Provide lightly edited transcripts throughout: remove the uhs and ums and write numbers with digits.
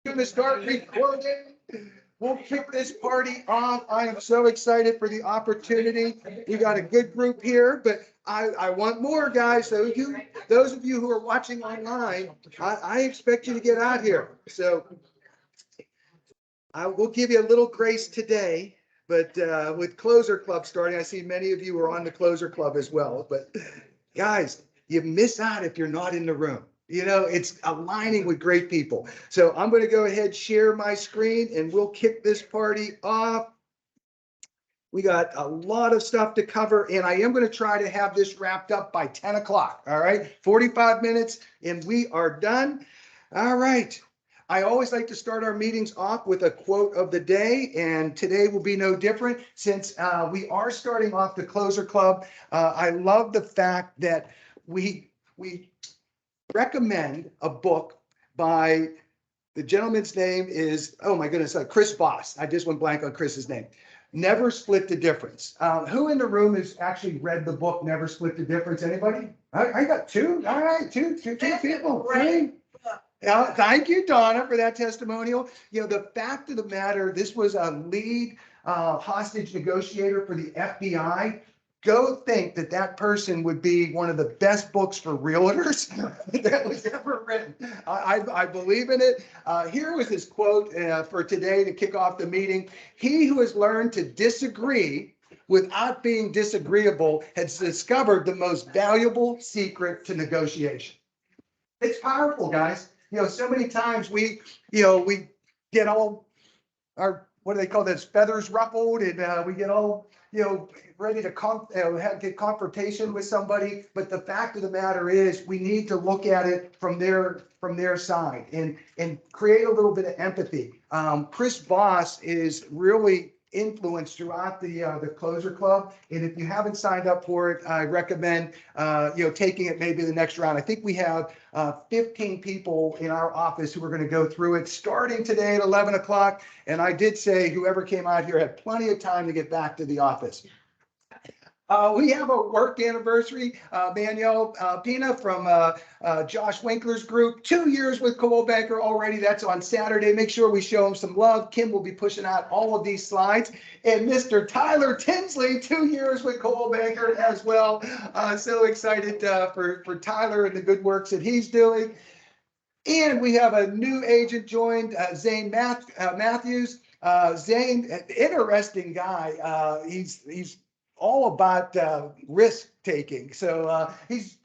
Going to start recording. We'll kick this party off. I am so excited for the opportunity. We got a good group here, but I want more, guys. So those of you who are watching online, I expect you to get out here. So I will give you a little grace today, but with Closer Club starting, I see many of you are on the Closer Club as well. But guys, you miss out if you're not in the room. You know, it's aligning with great people. So I'm going to go ahead, share my screen, and we'll kick this party off. We got a lot of stuff to cover, and I am going to try to have this wrapped up by 10 o'clock. All right, 45 minutes, and we are done. All right. I always like to start our meetings off with a quote of the day, and today will be no different since we are starting off the Closer Club. I love the fact that we recommend a book by the gentleman's name is, oh my goodness, Chris Voss. I just went blank on Chris's name. Never Split the Difference. Who in the room has actually read the book Never Split the Difference? Anybody? I got two. All right, two people. Three. Thank you, Donna, for that testimonial. You know, the fact of the matter, this was a lead hostage negotiator for the FBI. Go think that that person would be one of the best books for realtors that was ever written. I believe in it. Here was his quote for today to kick off the meeting. He who has learned to disagree without being disagreeable has discovered the most valuable secret to negotiation. It's powerful, guys. You know, so many times we get all our, what do they call this, feathers ruffled, and we get all, ready to get confrontation with somebody. But the fact of the matter is we need to look at it from their side and create a little bit of empathy. Chris Voss is really influenced throughout the Closer Club, and if you haven't signed up for it, I recommend taking it maybe the next round. I think we have 15 people in our office who are going to go through it starting today at 11 o'clock. And I did say whoever came out here had plenty of time to get back to the office. We have a work anniversary. Manuel Pina from Josh Winkler's group, 2 years with Coldwell Banker already. That's on Saturday. Make sure we show him some love. Kim will be pushing out all of these slides. And Mr. Tyler Tinsley, 2 years with Coldwell Banker as well. So excited for Tyler and the good works that he's doing. And we have a new agent joined, Zane Matthews. Zane, interesting guy. He's all about risk taking. So he's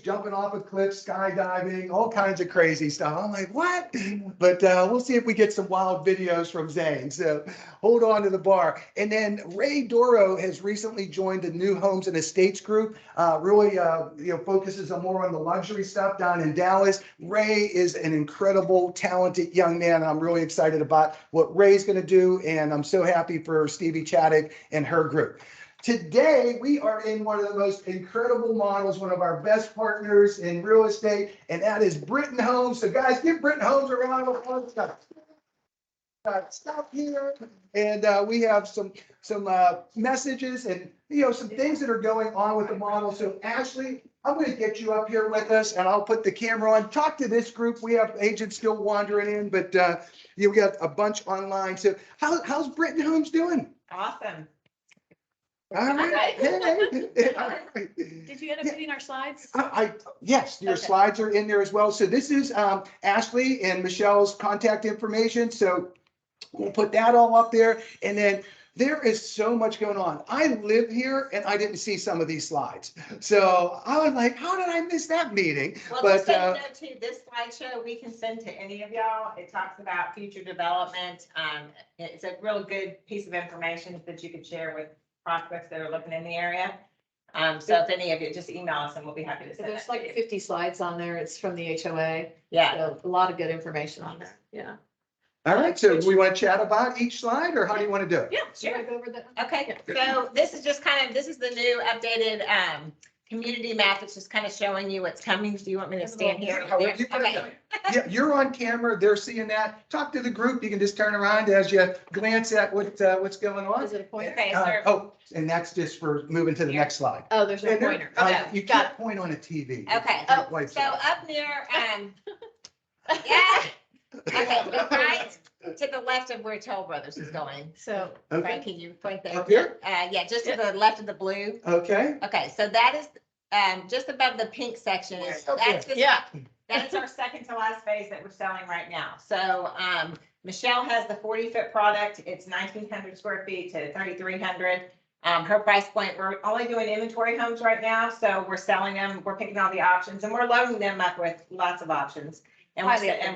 jumping off of cliffs, skydiving, all kinds of crazy stuff. I'm like, what? But we'll see if we get some wild videos from Zane. So hold on to the bar. And then Ray Doro has recently joined the New Homes and Estates group. Really, focuses on more on the luxury stuff down in Dallas. Ray is an incredible, talented young man. I'm really excited about what Ray's going to do, and I'm so happy for Stevie Chaddick and her group. Today, we are in one of the most incredible models, one of our best partners in real estate, and that is Britton Homes. So guys, give Britton Homes a round of applause. Got stuff here, and we have some messages and some things that are going on with the model. So Ashley, I'm going to get you up here with us, and I'll put the camera on. Talk to this group. We have agents still wandering in, but we got a bunch online. So how's Britton Homes doing? Awesome. All right. Hey. All right. Did you end up getting our slides? Yes, your slides are in there as well. So this is Ashley and Michelle's contact information. So we'll put that all up there. And then there is so much going on. I live here and I didn't see some of these slides. So I was like, how did I miss that meeting? Well, just so you know too, this slideshow we can send to any of y'all. It talks about future development. It's a real good piece of information that you could share with prospects that are looking in the area. So if any of you, just email us and we'll be happy to send it. There's like 50 slides on there. It's from the HOA. Yeah. So a lot of good information on there. Yeah. All right. So do we want to chat about each slide, or how do you want to do it? Yeah, Should I sure. go over that? Okay, so this is just this is the new updated community map. It's just kind of showing you what's coming. Do you want me to stand here? However you put it. Yeah, you're on camera. They're seeing that. Talk to the group. You can just turn around as you glance at what's going on. Is it a pointer? Okay, so Oh, and that's just for moving to the next slide. Oh, there's no And there- pointer. You can't point on a TV. okay, It wipes so it out. up near yeah. Okay, but right to the left of where Toll Brothers is going. So, Frank, Okay, can you point there? up here? Yeah, just to the left of the blue. Okay. Okay, so that is, just above the pink section is, that's the. yeah, That is our second to last phase that we're selling right now. So, Michelle has the 40-foot product. It's 1,900 square feet to 3,300. Her price point, we're only doing inventory homes right now. So we're selling them, we're picking all the options and we're loading them up with lots of options. And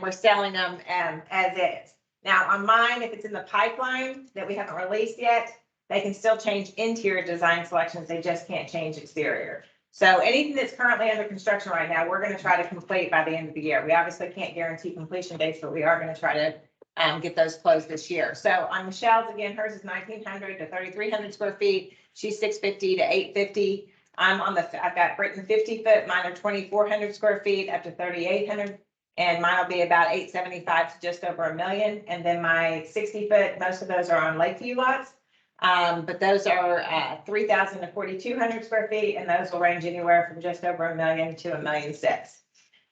we're selling them, as is. Now on mine, if it's in the pipeline that we haven't released yet, they can still change interior design selections. They just can't change exterior. So anything that's currently under construction right now, we're going to try to complete by the end of the year. We obviously can't guarantee completion dates, but we are going to try to get those closed this year. So on Michelle's, again, hers is 1,900 to 3,300 square feet. She's 650 to 850. I've got Britton 50-foot. Mine are 2,400 square feet up to 3,800. And mine will be about 875 to just over $1 million. And then my 60-foot, most of those are on Lakeview lots. But those are 3,000 to 4,200 square feet, and those will range anywhere from just over $1 million to $1.6 million.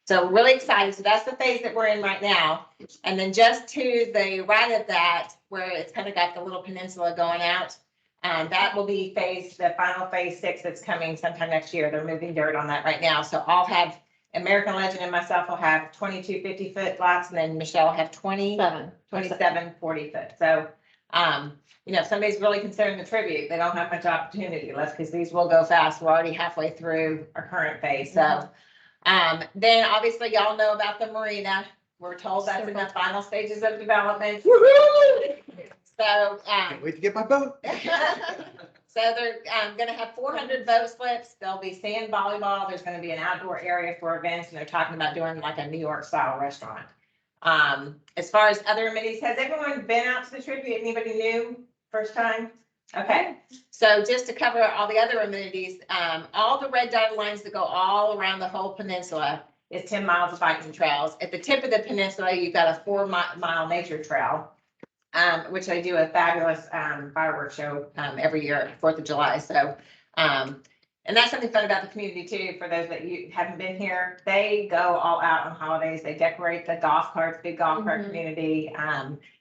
So really excited. So that's the phase that we're in right now. And then just to the right of that, where it's kind of got the little peninsula going out, that will be the final phase 6 that's coming sometime next year. They're moving dirt on that right now. So I'll have American Legend and myself will have 22 50-foot lots, and then Michelle will have 27 40-foot. So, if somebody's really considering the tribute, they don't have much opportunity left because these will go fast. We're already halfway through our current phase. So, then obviously y'all know about the marina. We're told that's in the final stages of development. So, Can't wait to get my boat. so they're going to have 400 boat slips. There'll be sand volleyball. There's going to be an outdoor area for events, and they're talking about doing like a New York style restaurant. As far as other amenities, has everyone been out to the tribute? Anybody new? First time? Okay. So just to cover all the other amenities, all the red dotted lines that go all around the whole peninsula is 10 miles of biking trails. At the tip of the peninsula, you've got a 4-mile nature trail. Which I do a fabulous fireworks show every year, 4th of July. So, and that's something fun about the community too. For those that you haven't been here, they go all out on holidays. They decorate the golf carts, big golf cart community.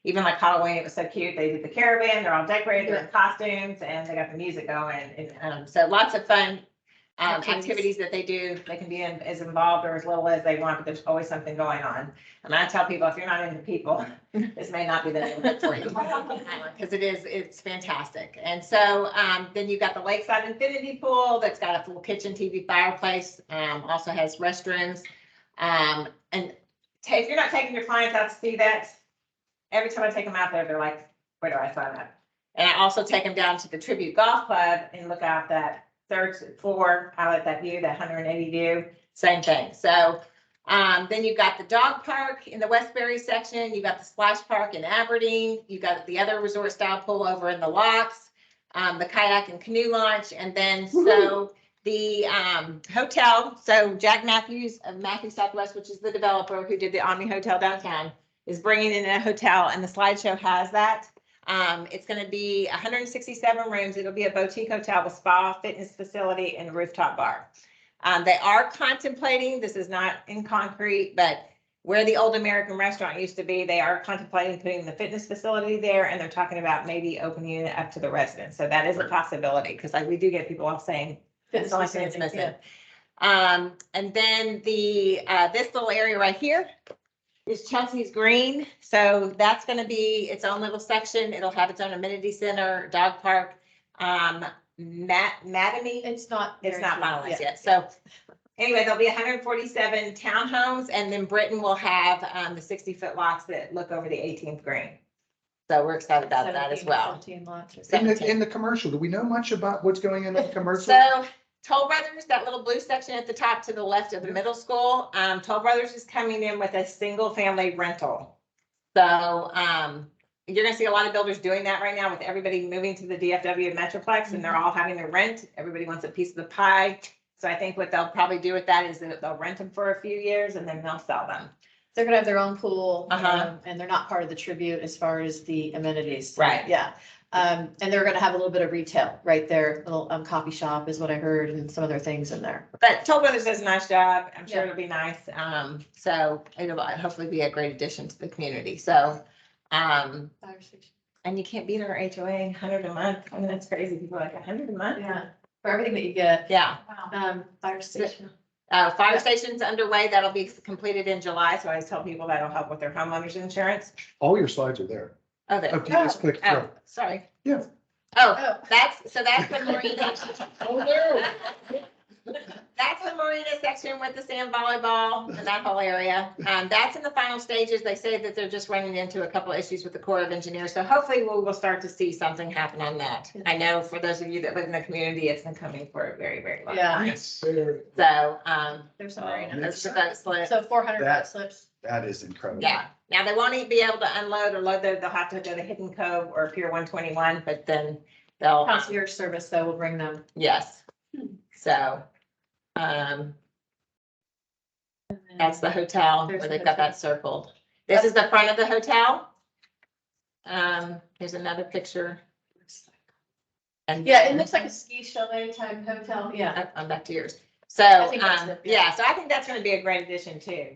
Even like Halloween, it was so cute. They did the caravan. They're all decorated in costumes, and they got the music going. And so lots of fun activities that they do. They can be as involved or as little as they want, but there's always something going on. And I tell people, if you're not into people, this may not be the neighborhood for you, because it's fantastic. And so then you've got the Lakeside Infinity Pool that's got a full kitchen, TV, fireplace, also has restrooms. And if you're not taking your clients out to see that, every time I take them out there, they're like, where do I sign up? And I also take them down to the Tribute Golf Club and look out that 3rd floor, I like that view, that 180 view, same thing. So then you've got the dog park in the Westbury section. You've got the splash park in Aberdeen. You've got the other resort style pool over in the locks, the kayak and canoe launch. And then so the hotel, so Jack Matthews of Matthews Southwest, which is the developer who did the Omni Hotel downtown, is bringing in a hotel, and the slideshow has that. It's going to be 167 rooms. It'll be a boutique hotel with spa, fitness facility, and rooftop bar. They are contemplating, this is not in concrete, but where the old American restaurant used to be, they are contemplating putting the fitness facility there, and they're talking about maybe opening it up to the residents. So that is a possibility, because we do get people all saying, that's the only thing that's missing. And then the this little area right here is Chelsea's Green. So that's going to be its own little section. It'll have its own amenity center, dog park. Madamy. it's not Finalized yet. So anyway, there'll be 147 townhomes, and then Britton will have the 60-foot lots that look over the 18th green. So we're excited about that as well. 17 lots or In the commercial, do we know much about what's going in the commercial? So Toll Brothers, that little blue section at the top to the left of the middle school, Toll Brothers is coming in with a single family rental. So you're gonna see a lot of builders doing that right now with everybody moving to the DFW Metroplex, and they're all having to rent. Everybody wants a piece of the pie. So I think what they'll probably do with that is that they'll rent them for a few years and then they'll sell them. They're gonna have their own pool. Uh-huh. And they're not part of the tribute as far as the amenities. Right. Yeah. And they're gonna have a little bit of retail right there, little coffee shop is what I heard, and some other things in there. But Toll Brothers does a nice job. I'm sure Yeah. it'll be nice. So it'll hopefully be a great addition to the community. So, Fire station. and you can't beat our HOA 100 a month. I mean, that's crazy. People are like 100 a month. Yeah, for everything that you get. Yeah. Fire station. Fire station's underway. That'll be completed in July. So I always tell people that'll help with their homeowners insurance. All your slides are there. Oh, there. Oh, you just click through. Oh, sorry. Yeah. Oh, that's the marina. Oh, there. That's the marina section with the sand volleyball and that whole area. That's in the final stages. They say that they're just running into a couple of issues with the Corps of Engineers. So hopefully we will start to see something happen on that. I know for those of you that live in the community, it's been coming for a very, very long Yeah. time. Yes. So, There's some marina. those are the boat slips. So 400 That- boat slips. That is incredible. Yeah. Now they won't even be able to unload or load. They'll have to go to Hidden Cove or Pier 121, but then they'll, Concierge service though will bring them. yes. So, that's the hotel There's where the they've got hotel. that circled. This is the front of the hotel. Here's another picture. And Yeah, it looks like a ski chalet type hotel. Yeah. I'm back to yours. So, I think that's it, yeah, so I think that's gonna be a great addition too.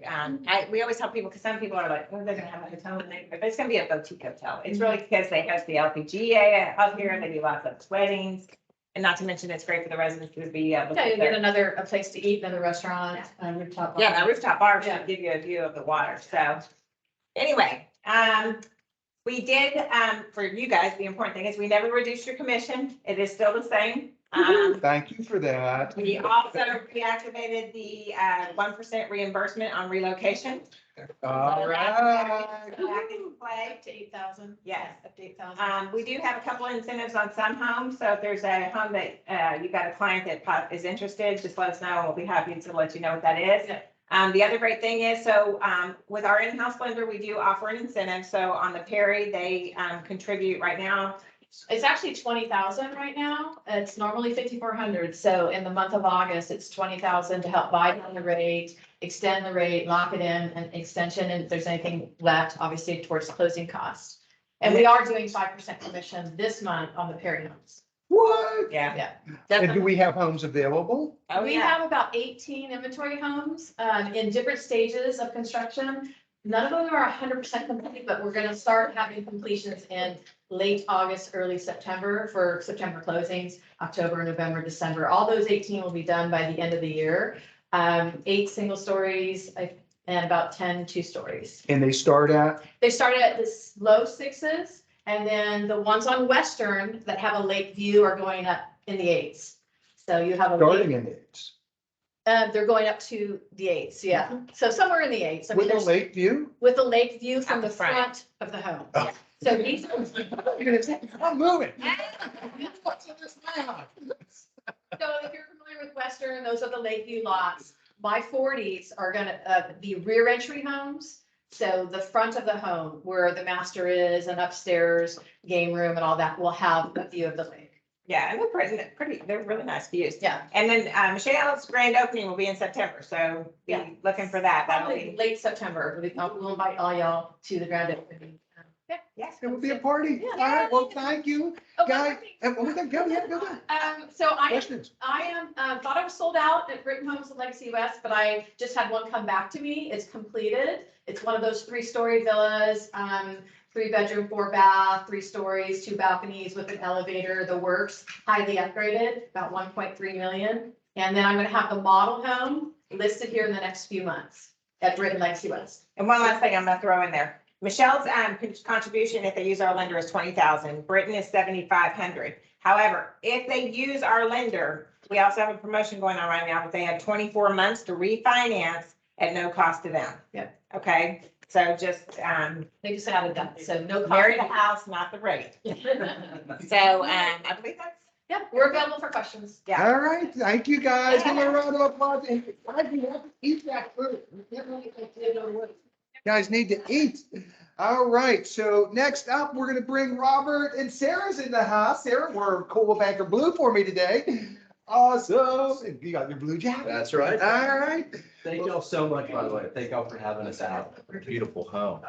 We always tell people, because some people are like, oh, they're gonna have a hotel in there, but it's gonna be a boutique hotel. It's really because they host the LPGA up here, they do lots of weddings. And not to mention, it's great for the residents to be able Yeah, you get to. a place to eat, another restaurant, rooftop. bar. Yeah, the rooftop bar Yeah. should give you a view of the water, so. Anyway, we did, for you guys, the important thing is we never reduced your commission. It is still the same. Thank you for that. We also reactivated the 1% reimbursement on relocation. All So right. that's back in play. Up to 8,000. Yes. Up to 8,000. We do have a couple of incentives on some homes, so if there's a home that, you've got a client that is interested, just let us know, and we'll be happy to let you know what that is. Yeah. The other great thing is, so, with our in-house lender, we do offer an incentive, so on the Perry, they, contribute right now. It's actually 20,000 right now. It's normally 5,400. So in the month of August, it's 20,000 to help buy down the rate, extend the rate, lock it in, and extension. And if there's anything left, obviously towards closing costs. And we are doing 5% commission this month on the Perry homes. What? Yeah. Yeah. And do we have homes available? Oh, We yeah. have about 18 inventory homes in different stages of construction. None of them are 100% complete, but we're gonna start having completions in late August, early September for September closings, October, November, December. All those 18 will be done by the end of the year. 8 single stories and about 10 2-stories. And they start at? They started at this low 6s, and then the ones on Western that have a lake view are going up in the 8s. So you have a Starting lake, in it. they're going up to the 8s, yeah. So somewhere in the 8s. I mean, With a there's- lake view? with a lake view from Out the the front. front of the home. Oh. So these, You're gonna say, I'm moving. What's in this now? so if you're familiar with Western, those are the lake view lots. My 40s are gonna, be rear entry homes. So the front of the home where the master is and upstairs, game room and all that will have a view of the lake. Yeah, and they're pretty, they're really nice views. Yeah. And then, Michelle's grand opening will be in September, so Yeah. be looking for that. That'll Probably be, late September. We'll invite all y'all to the grand opening. yes. It will be a party. Yeah. All right, well, thank you. Oh, one Guy- more thing. And what was that? Go ahead, go ahead. So Questions? I am, thought I was sold out at Britton Homes in Legacy West, but I just had one come back to me. It's completed. It's one of those 3-story villas, 3-bedroom, 4-bath, 3 stories, 2 balconies with an elevator, the works, highly upgraded, about 1.3 million. And then I'm gonna have the model home listed here in the next few months at Britton Legacy West. And one last thing I'm gonna throw in there. Michelle's, contribution, if they use our lender, is 20,000. Britain is 7,500. However, if they use our lender, we also have a promotion going on right now, but they have 24 months to refinance at no cost to them. Yep. Okay, so just, They just added that, so no. marry the cost. house, not the rate. So, I believe that's, Yeah, we're available for questions. yeah. All right, thank you, guys. Give me a round of applause. And guys, we have to eat that food. Guys need to eat. All right, so next up, we're gonna bring Robert and Sarah's in the house. Sarah, we're Coldwell Banker Blue for me today. Awesome. And you got your blue jacket. That's right. All right. Thank y'all so much, by the way. Thank y'all for having us out. Beautiful home.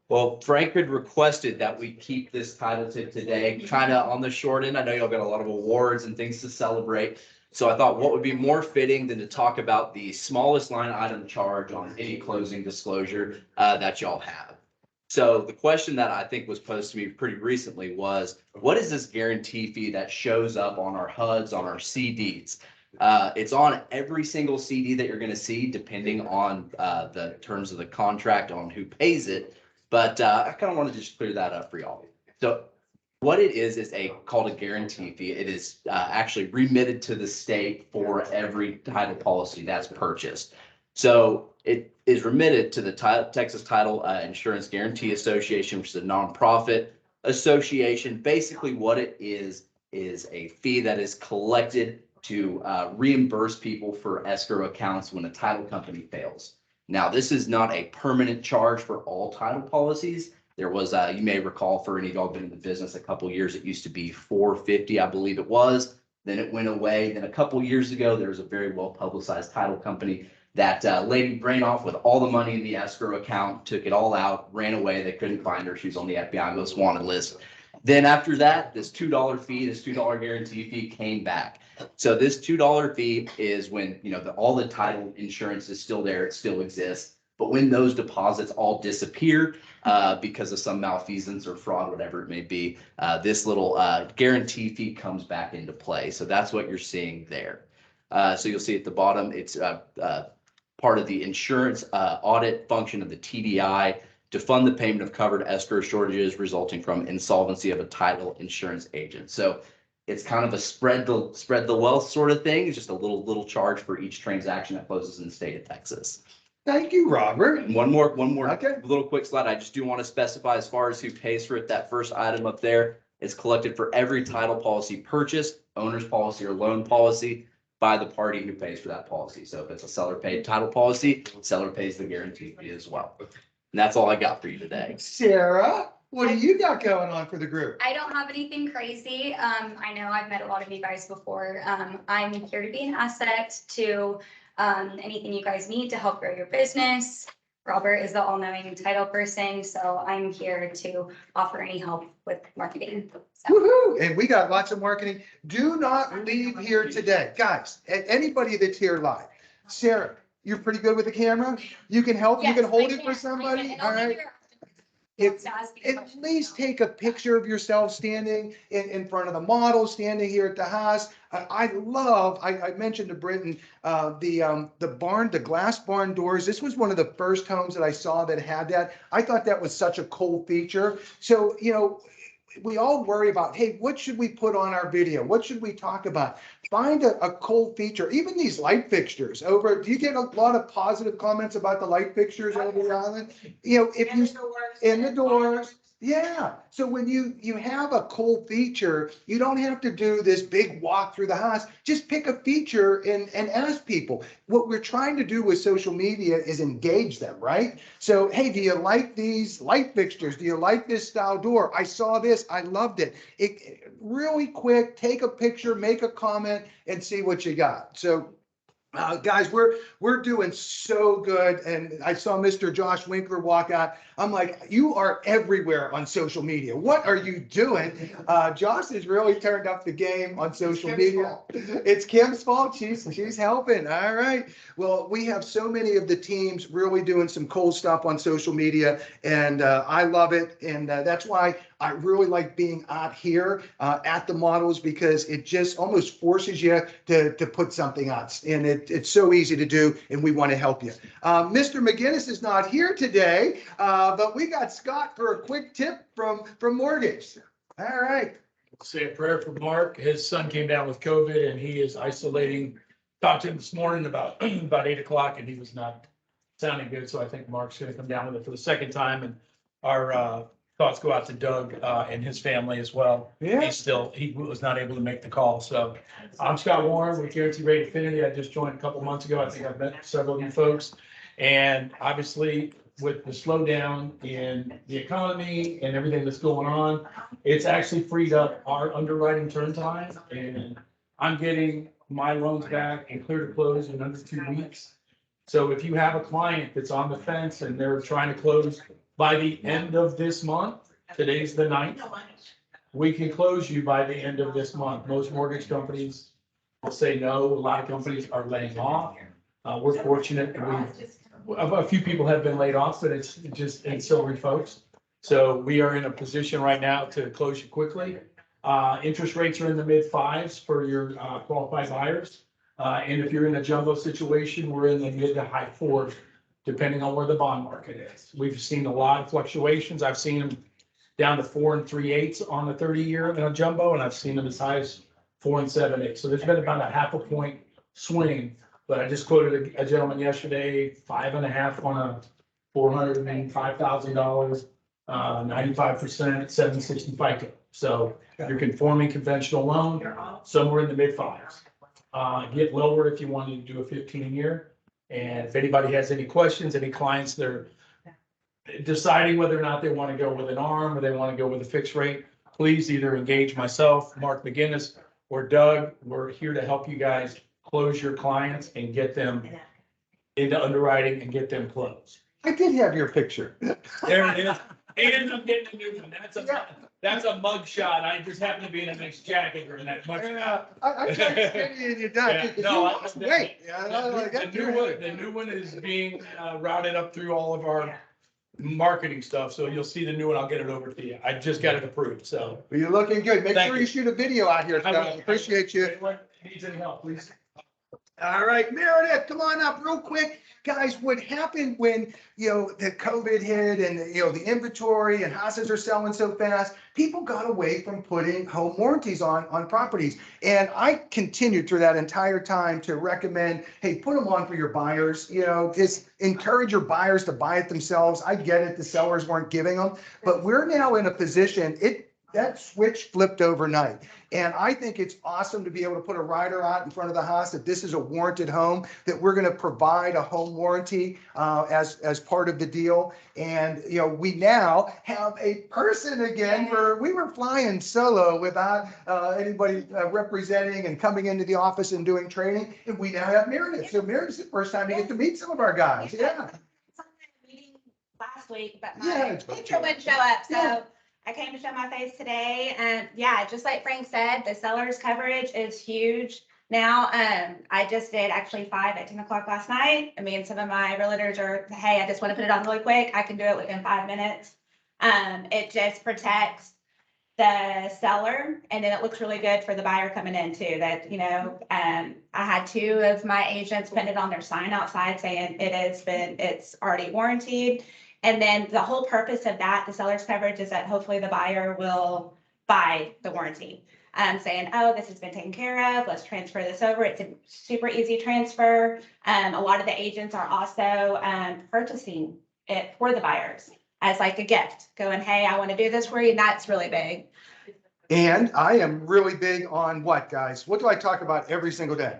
Well, Frank had requested that we keep this title tip today kind of on the short end. I know y'all got a lot of awards and things to celebrate. So I thought what would be more fitting than to talk about the smallest line item charge on any closing disclosure that y'all have. So the question that I think was posed to me pretty recently was, what is this guarantee fee that shows up on our HUDs, on our CDs? It's on every single CD that you're going to see, depending on the terms of the contract on who pays it. But I kind of want to just clear that up for y'all. So what it is called a guarantee fee. It is actually remitted to the state for every title policy that's purchased. So it is remitted to the Texas Title Insurance Guarantee Association, which is a nonprofit association. Basically, what it is a fee that is collected to reimburse people for escrow accounts when a title company fails. Now, this is not a permanent charge for all title policies. There was, you may recall, for any of y'all been in the business a couple of years, it used to be $450, I believe it was. Then it went away. Then a couple of years ago, there was a very well publicized title company that lady ran off with all the money in the escrow account, took it all out, ran away. They couldn't find her. She was on the FBI most wanted list. Then after that, this $2 fee, this $2 guarantee fee came back. So this $2 fee is when, you know, all the title insurance is still there, it still exists. But when those deposits all disappear because of some malfeasance or fraud, whatever it may be, this little guarantee fee comes back into play. So that's what you're seeing there. So you'll see at the bottom, it's part of the insurance audit function of the TDI to fund the payment of covered escrow shortages resulting from insolvency of a title insurance agent. So it's kind of a spread the wealth sort of thing. It's just a little charge for each transaction that closes in the state of Texas. Thank you, Robert. And one more Okay. little quick slide. I just do want to specify as far as who pays for it. That first item up there is collected for every title policy purchased, owner's policy or loan policy by the party who pays for that policy. So if it's a seller paid title policy, seller pays the guarantee fee as well. And that's all I got for you today. Sarah, what do you got going on for the group? I don't have anything crazy. I know I've met a lot of you guys before. I'm here to be an asset to anything you guys need to help grow your business. Robert is the all-knowing title person, so I'm here to offer any help with marketing. So. Woohoo! And we got lots of marketing. Do not leave here today. Guys, anybody that's here live. Sarah, you're pretty good with the camera? You can help? You Yes, can hold I it for can. somebody? And I'll All be right. here If, to ask you at questions. least take a picture of yourself standing in front of the model, standing here at the house. I mentioned to Britton, the barn, the glass barn doors. This was one of the first homes that I saw that had that. I thought that was such a cool feature. So, you know, we all worry about, hey, what should we put on our video? What should we talk about? Find a cool feature, even these light fixtures over. Do you get a lot of positive comments about the light fixtures over the island? You know, if you, in the doors, yeah. So when you have a cool feature, you don't have to do this big walk through the house. Just pick a feature and ask people. What we're trying to do with social media is engage them, right? So, hey, do you like these light fixtures? Do you like this style door? I saw this, I loved it. It really quick, take a picture, make a comment, and see what you got. So guys, we're doing so good. And I saw Mr. Josh Winkler walk out. I'm like, you are everywhere on social media. What are you doing? Josh has really turned up the game on social media. It's Kim's fault. She's helping. All right. Well, we have so many of the teams really doing some cool stuff on social media, and I love it. And that's why I really like being out here at the models, because it just almost forces you to put something out. And it's so easy to do, and we want to help you. Mr. McGinnis is not here today, but we got Scott for a quick tip from Mortgage. All right. Say a prayer for Mark. His son came down with COVID and he is isolating. Talked to him this morning about 8:00 and he was not sounding good. So I think Mark's going to come down with it for the second time. And our thoughts go out to Doug and his family as well. Yeah. He was not able to make the call. So I'm Scott Warren with Guarantee Rate Affinity. I just joined a couple months ago. I think I've met several of you folks. And obviously, with the slowdown in the economy and everything that's going on, it's actually freed up our underwriting turn time, and I'm getting my loans back and clear to close in under 2 weeks. So if you have a client that's on the fence and they're trying to close by the end of this month, today's the 9th, we can close you by the end of this month. Most mortgage companies will say no. A lot of companies are laying off. We're fortunate that a few people have been laid off, but it's just ancillary folks. So we are in a position right now to close you quickly. Interest rates are in the mid-5s for your qualified buyers. And if you're in a jumbo situation, we're in the mid to high 4s, depending on where the bond market is. We've seen a lot of fluctuations. I've seen them down to 4 3/8 on the 30-year in a jumbo, and I've seen them as high as 4 7/8. So there's been about a 0.5 point swing. But I just quoted a gentleman yesterday, 5.5 on a $405,000, 95%, 760 FICO. So you're conforming conventional loan, somewhere in the mid-5s. Get lower if you wanted to do a 15-year. And if anybody has any questions, any clients, they're deciding whether or not they want to go with an ARM or they want to go with a fixed rate, please either engage myself, Mark McGinnis, or Doug. We're here to help you guys close your clients and get them into underwriting and get them closed. I did have your picture. There it is. And I'm getting a new one. That's a mug shot. I just happen to be in a nice jacket or in that mug shot. I tried to get you in your done. Yeah, no, Wait. The new one is being routed up through all of our marketing stuff. So you'll see the new one. I'll get it over to you. I just got it approved. So Well, you're looking good. Make Thank sure you. you shoot a video out here, I Scott. will. Appreciate you. anyone needs any help, please. All right, Meredith, come on up real quick. Guys, what happened when, the COVID hit and, the inventory and houses are selling so fast, people got away from putting home warranties on properties. And I continued through that entire time to recommend, hey, put them on for your buyers, just encourage your buyers to buy it themselves. I get it, the sellers weren't giving them, but we're now in a position, that switch flipped overnight. And I think it's awesome to be able to put a rider out in front of the house that this is a warranted home, that we're going to provide a home warranty as part of the deal. And, we now have a person again we were flying solo without anybody representing and coming into the office and doing training. And we now have Meredith. So Meredith's the first time to get to meet some of our guys. Yeah. Meeting last week, but Yeah, my it's picture wouldn't show up, Yeah. so I came to show my face today, and yeah, just like Frank said, the seller's coverage is huge. Now, I just did actually 5 at 10 o'clock last night. I mean, some of my realtors are, hey, I just want to put it on really quick. I can do it within 5 minutes. It just protects the seller, and then it looks really good for the buyer coming in too, that, I had 2 of my agents putting it on their sign outside saying it's already warranted. And then the whole purpose of that, the seller's coverage, is that hopefully the buyer will buy the warranty. Saying, oh, this has been taken care of, let's transfer this over. It's a super easy transfer. A lot of the agents are also purchasing it for the buyers as like a gift, going, hey, I want to do this for you. And that's really big. And I am really big on what, guys? What do I talk about every single day?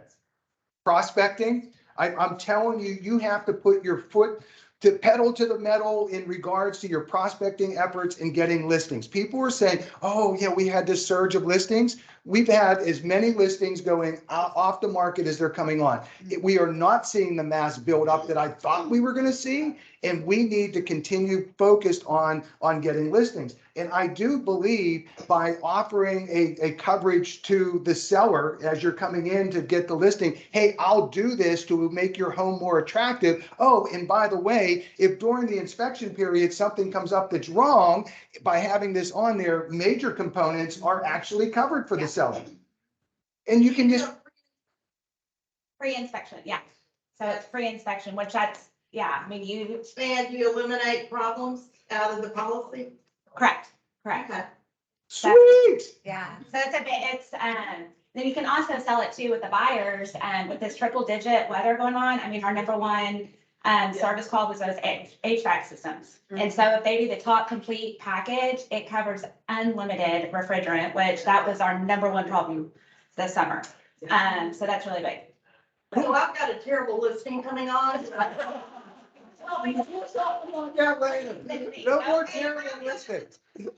Prospecting. I'm telling you, you have to put your foot to pedal to the metal in regards to your prospecting efforts and getting listings. People were saying, oh yeah, we had this surge of listings. We've had as many listings going off the market as they're coming on. We are not seeing the mass build up that I thought we were going to see. And we need to continue focused on getting listings. And I do believe by offering a coverage to the seller as you're coming in to get the listing, hey, I'll do this to make your home more attractive. Oh, and by the way, if during the inspection period something comes up that's wrong, by having this on there, major components are actually covered for the seller. And you can just Free inspection, yeah. So it's free inspection, which that's, yeah, I mean, And you eliminate problems out of the policy? correct. Okay. sweet. Yeah, so then you can also sell it too with the buyers, with this triple digit weather going on. I mean, our number one service call was those HVAC systems. And so if they do the top complete package, it covers unlimited refrigerant, which that was our number one problem this summer. So that's really big. So I've got a terrible listing coming on. Yeah, later. No more terrible listings. To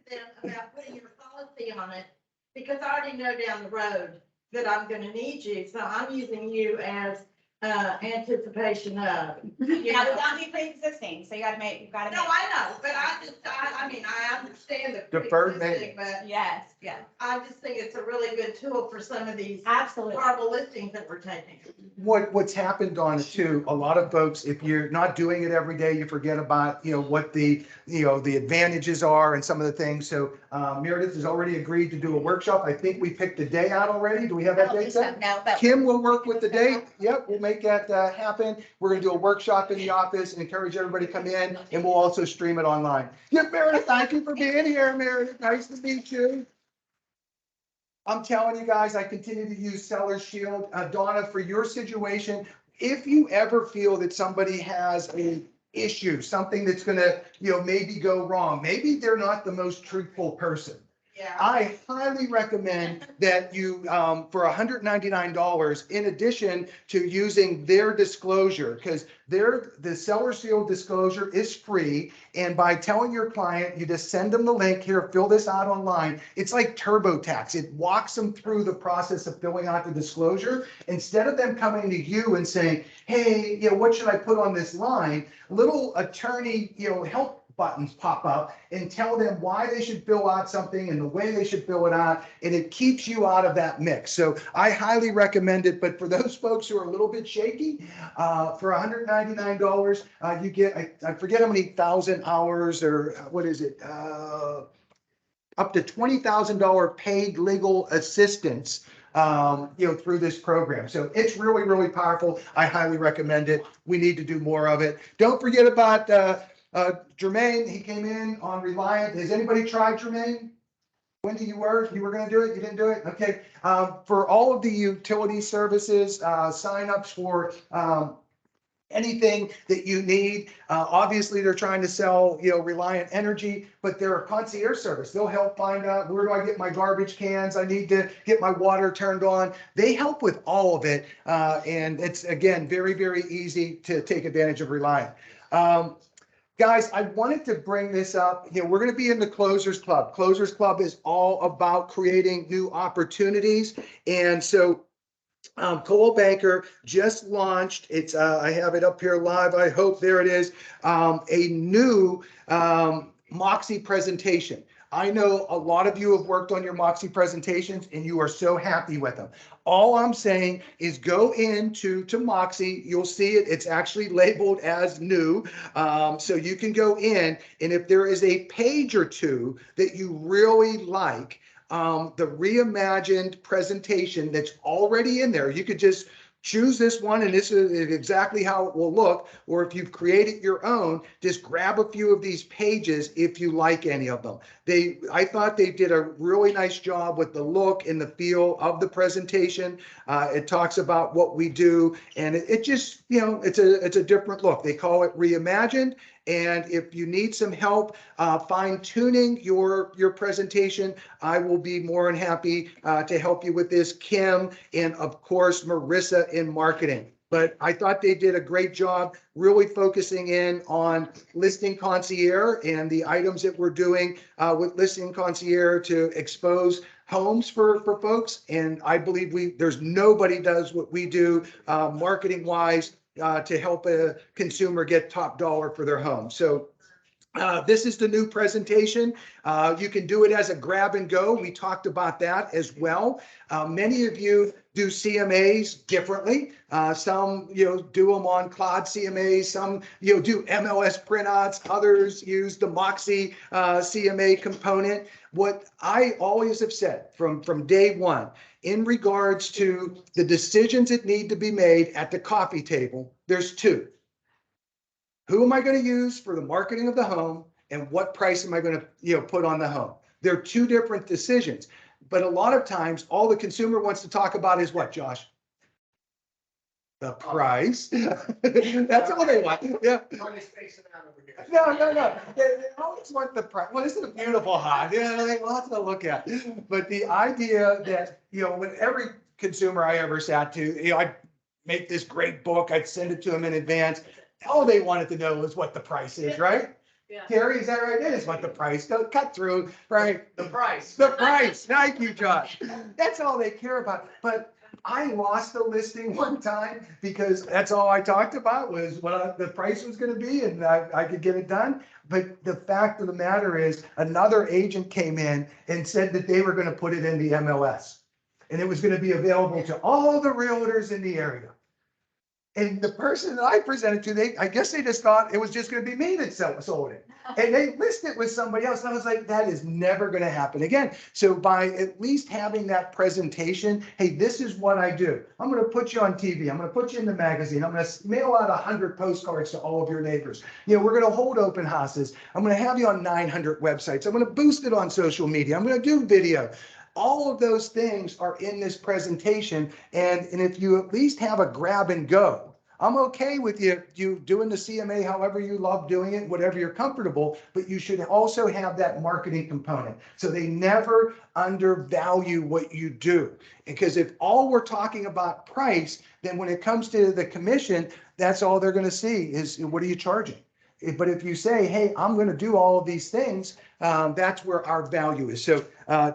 them about putting your policy on it, because I already know down the road that I'm gonna need you, so I'm using you as anticipation of. Yeah, but not be pre-existing, so you gotta make, you've gotta No, make. I know, but I mean, I understand the Deferred pre-existing, maintenance. but Yes, yes, I just think it's a really good tool for some of these absolutely. horrible listings that we're taking. What's happened on it too, a lot of folks, if you're not doing it every day, you forget about, what the, the advantages are and some of the things. So Meredith has already agreed to do a workshop. I think we picked the day out already. Do we have that date set? No, but. Kim will work with the date. Yep, we'll make that happen. We're gonna do a workshop in the office and encourage everybody to come in, and we'll also stream it online. Yeah, Meredith, thank you for being here, Meredith. Nice to meet you. I'm telling you guys, I continue to use Seller's Shield. Donna, for your situation, if you ever feel that somebody has an issue, something that's gonna, maybe go wrong, maybe they're not the most truthful person. Yeah. I highly recommend that you, for $199, in addition to using their disclosure, because the seller seal disclosure is free. And by telling your client, you just send them the link here, fill this out online. It's like TurboTax. It walks them through the process of filling out the disclosure. Instead of them coming to you and saying, hey, what should I put on this line? Little attorney, help buttons pop up and tell them why they should fill out something and the way they should fill it out, and it keeps you out of that mix. So I highly recommend it. But for those folks who are a little bit shaky, for $199, you get, I forget how many thousand hours, or what is it? Up to $20,000 paid legal assistance, through this program. So it's really, really powerful. I highly recommend it. We need to do more of it. Don't forget about Jermaine. He came in on Reliant. Has anybody tried Jermaine? Wendy, you were going to do it? You didn't do it? Okay. For all of the utility services, signups for anything that you need. Obviously, they're trying to sell, Reliant Energy, but they're a concierge service. They'll help find out, where do I get my garbage cans? I need to get my water turned on. They help with all of it. And it's, again, very, very easy to take advantage of Reliant. Guys, I wanted to bring this up. We're going to be in the Closers Club. Closers Club is all about creating new opportunities. And so Coldwell Banker just launched, it's I have it up here live, I hope, there it is, a new Moxie presentation. I know a lot of you have worked on your Moxie presentations and you are so happy with them. All I'm saying is go into Moxie, you'll see it, it's actually labeled as new. So you can go in, and if there is a page or two that you really like, the reimagined presentation that's already in there, you could just choose this one and this is exactly how it will look. Or if you've created your own, just grab a few of these pages if you like any of them. I thought they did a really nice job with the look and the feel of the presentation. It talks about what we do, and it just, it's a different look. They call it Reimagined. And if you need some help fine tuning your presentation, I will be more than happy to help you with this. Kim and of course Marissa in marketing. But I thought they did a great job really focusing in on Listing Concierge and the items that we're doing with Listing Concierge to expose homes for folks. And I believe there's nobody does what we do marketing wise to help a consumer get top dollar for their home. So this is the new presentation. You can do it as a grab and go. We talked about that as well. Many of you do CMAs differently. Some, do them on cloud CMAs. Some, do MLS printouts. Others use the Moxie CMA component. What I always have said from day one, in regards to the decisions that need to be made at the coffee table, there's two. Who am I going to use for the marketing of the home, and what price am I going to, put on the home? They're two different decisions. But a lot of times, all the consumer wants to talk about is what, Josh? The price. That's all they want. Yeah. No. They always want the price. Well, isn't it beautiful, huh? Yeah, lots to look at. But the idea that, when every consumer I ever sat to, I'd make this great book, I'd send it to them in advance. All they wanted to know was what the price is, right? Yeah. Terry, is that right? It is what the price. Don't cut through, right? The price. The price. Thank you, Josh. That's all they care about. But I lost a listing one time because that's all I talked about was what the price was gonna be and I could get it done. But the fact of the matter is, another agent came in and said that they were gonna put it in the MLS. And it was gonna be available to all the realtors in the area. And the person that I presented to, I guess they just thought it was just gonna be me that sold it. And they listed it with somebody else. And I was like, that is never gonna happen again. So by at least having that presentation, hey, this is what I do. I'm gonna put you on TV. I'm gonna put you in the magazine. I'm gonna mail out 100 postcards to all of your neighbors. We're gonna hold open houses. I'm gonna have you on 900 websites. I'm gonna boost it on social media. I'm gonna do video. All of those things are in this presentation. And if you at least have a grab and go, I'm okay with you doing the CMA however you love doing it, whatever you're comfortable, but you should also have that marketing component. So they never undervalue what you do. Because if all we're talking about price, then when it comes to the commission, that's all they're going to see is what are you charging? But if you say, hey, I'm going to do all of these things, that's where our value is. So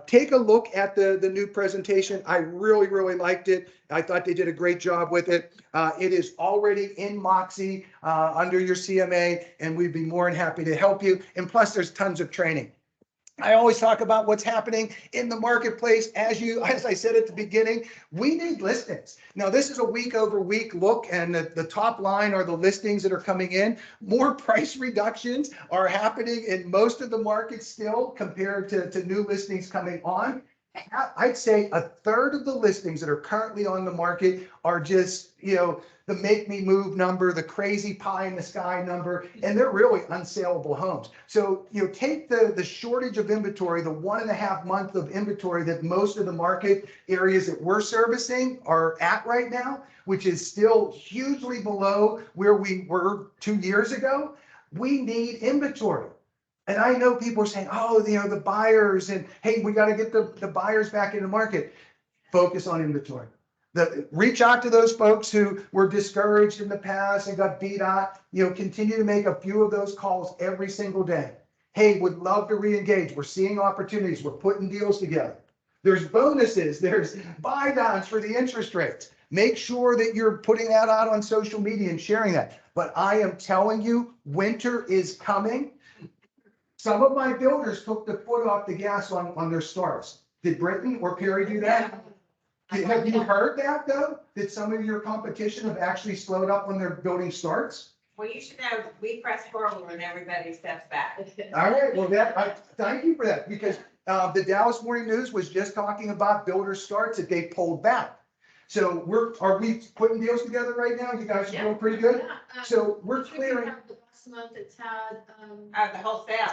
take a look at the new presentation. I really, really liked it. I thought they did a great job with it. It is already in Moxie under your CMA, and we'd be more than happy to help you. And plus, there's tons of training. I always talk about what's happening in the marketplace. As I said at the beginning, we need listings. Now, this is a week over week look, and the top line are the listings that are coming in. More price reductions are happening in most of the markets still compared to new listings coming on. I'd say a third of the listings that are currently on the market are just, the make me move number, the crazy pie in the sky number, and they're really unsaleable homes. So, take the shortage of inventory, the 1.5 month of inventory that most of the market areas that we're servicing are at right now, which is still hugely below where we were 2 years ago. We need inventory. And I know people are saying, oh, the buyers, and hey, we got to get the buyers back in the market. Focus on inventory. Reach out to those folks who were discouraged in the past and got beat out. Continue to make a few of those calls every single day. Hey, would love to re-engage. We're seeing opportunities. We're putting deals together. There's bonuses. There's buy downs for the interest rates. Make sure that you're putting that out on social media and sharing that. But I am telling you, winter is coming. Some of my builders took the foot off the gas on their starts. Did Britton or Perry do that? Have you heard that though? That some of your competition have actually slowed up when their building starts? Well, you should know, we press forward when everybody steps back. All right, well, thank you for that, because the Dallas Morning News was just talking about builder starts that they pulled back. So are we putting deals together right now? You guys are doing pretty good? So we're clearing. Last month it's had, The whole sale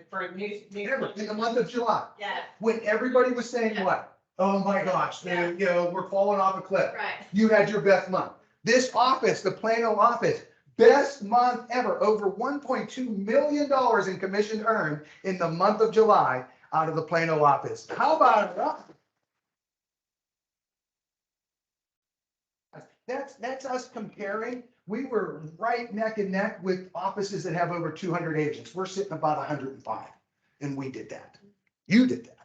for new. In the month of July, Yeah. when everybody was saying what? Oh my gosh, we're falling off a cliff. right. You had your best month. This office, the Plano office, best month ever, over $1.2 million in commission earned in the month of July out of the Plano office. How about that? That's us comparing. We were right neck and neck with offices that have over 200 agents. We're sitting about 105, and we did that. You did that.